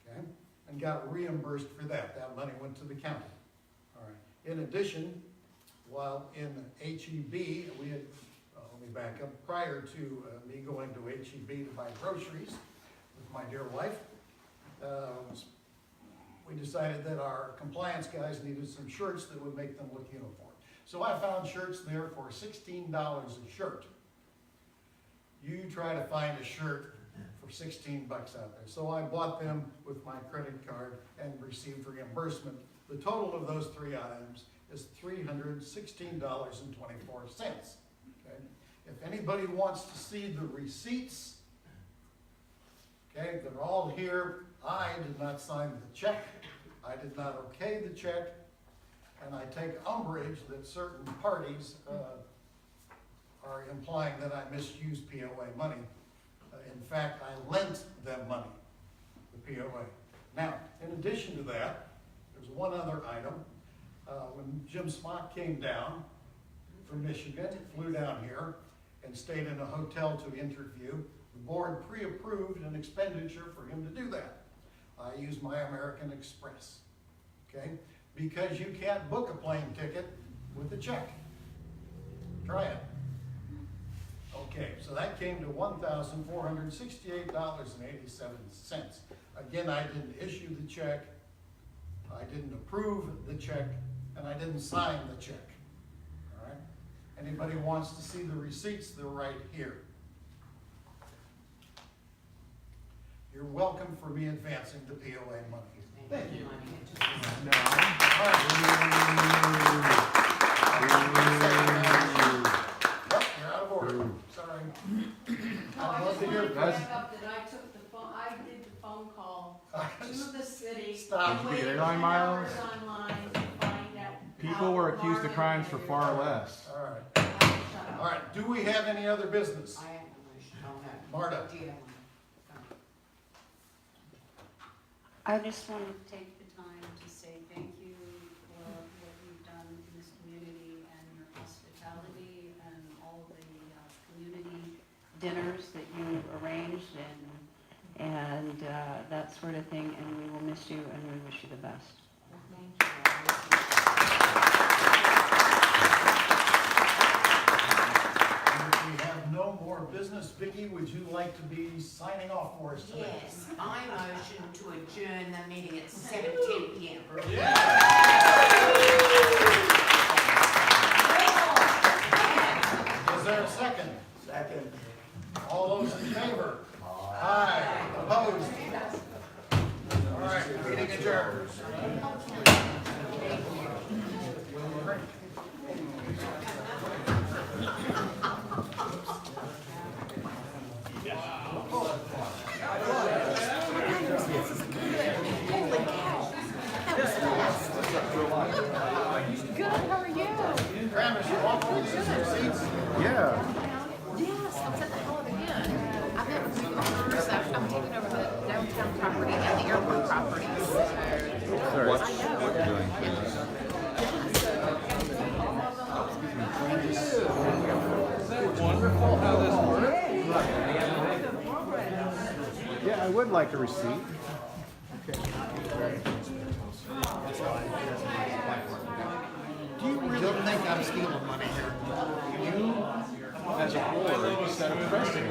okay? And got reimbursed for that. That money went to the county. All right. In addition, while in HEB, we had, let me back up, prior to me going to HEB to buy groceries with my dear wife, we decided that our compliance guys needed some shirts that would make them look uniform. So I found shirts there for $16 a shirt. You try to find a shirt for 16 bucks out there. So I bought them with my credit card and received reimbursement. The total of those 3 items is $316.24. Okay? If anybody wants to see the receipts, okay, they're all here. I did not sign the check. I did not okay the check. And I take umbrage that certain parties are implying that I misused POA money. In fact, I lent them money, the POA. Now, in addition to that, there's one other item. When Jim Smock came down from Michigan, flew down here, and stayed in a hotel to interview, the board pre-approved an expenditure for him to do that. I used my American Express, okay? Because you can't book a plane ticket with a check. Try it. Okay, so that came to $1,468.87. Again, I didn't issue the check, I didn't approve the check, and I didn't sign the check. All right? Anybody wants to see the receipts, they're right here. You're welcome for me advancing the POA money. Thank you. Yep, you're out of order. Sorry. No, I just wanted to back up that I took the phone, I did the phone call to the city. Stop. and Did you get waited airline for miles? numbers online to find out People how were accused of Marvin crimes for did it. far less. All right. All right, do we have any other business? I have a motion. Oh, no. Marta? Do you have one? I just want to take the time to say thank you for what you've done in this community and your hospitality and all of the community dinners that you arranged and that sort of thing, and we will miss you and we wish you the best. Thank you. If we have no more business, Vicki, would you like to be signing off for us tonight? Yes, I motion to adjourn the meeting at 7:10 p.m. Is there a second? Second. All those in favor? Aye. Opposed? All right, meeting adjourned. Good, how are you? Travis, you want all these receipts? Yeah. Yes, I'm at the hell of it again. I've got owners, I'm taking over the downtown property and the airport property. Sorry. What you're doing. Wonderful how this works. Yeah, I would like a receipt. Okay. Do you really think I'm stealing money here? You, as a board, set a precedent.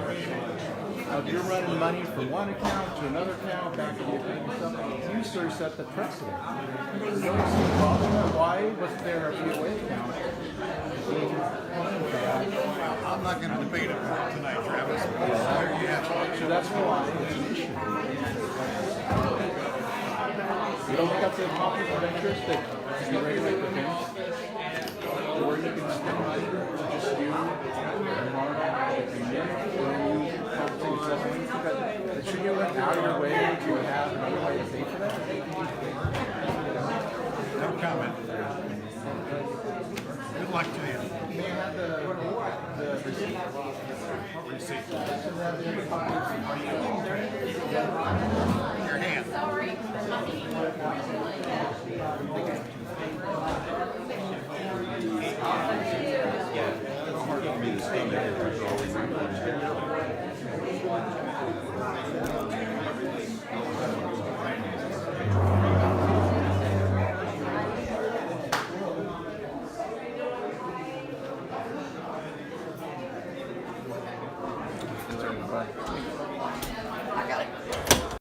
Now, if you're running money from one account to another account, back to the account and stuff, you sort of set the precedent. You don't see a problem. Why wasn't there a POA account? I'm not going to debate it tonight, Travis. So that's why it's an issue. You don't think that's a conflict of interest that you regulate the things? Or you can spend money, just you, and Mark, and you, and you help things separate. Should you went out of your way to have another way to pay for that? No comment. Good luck to you. May I have the receipt? What receipt? Are you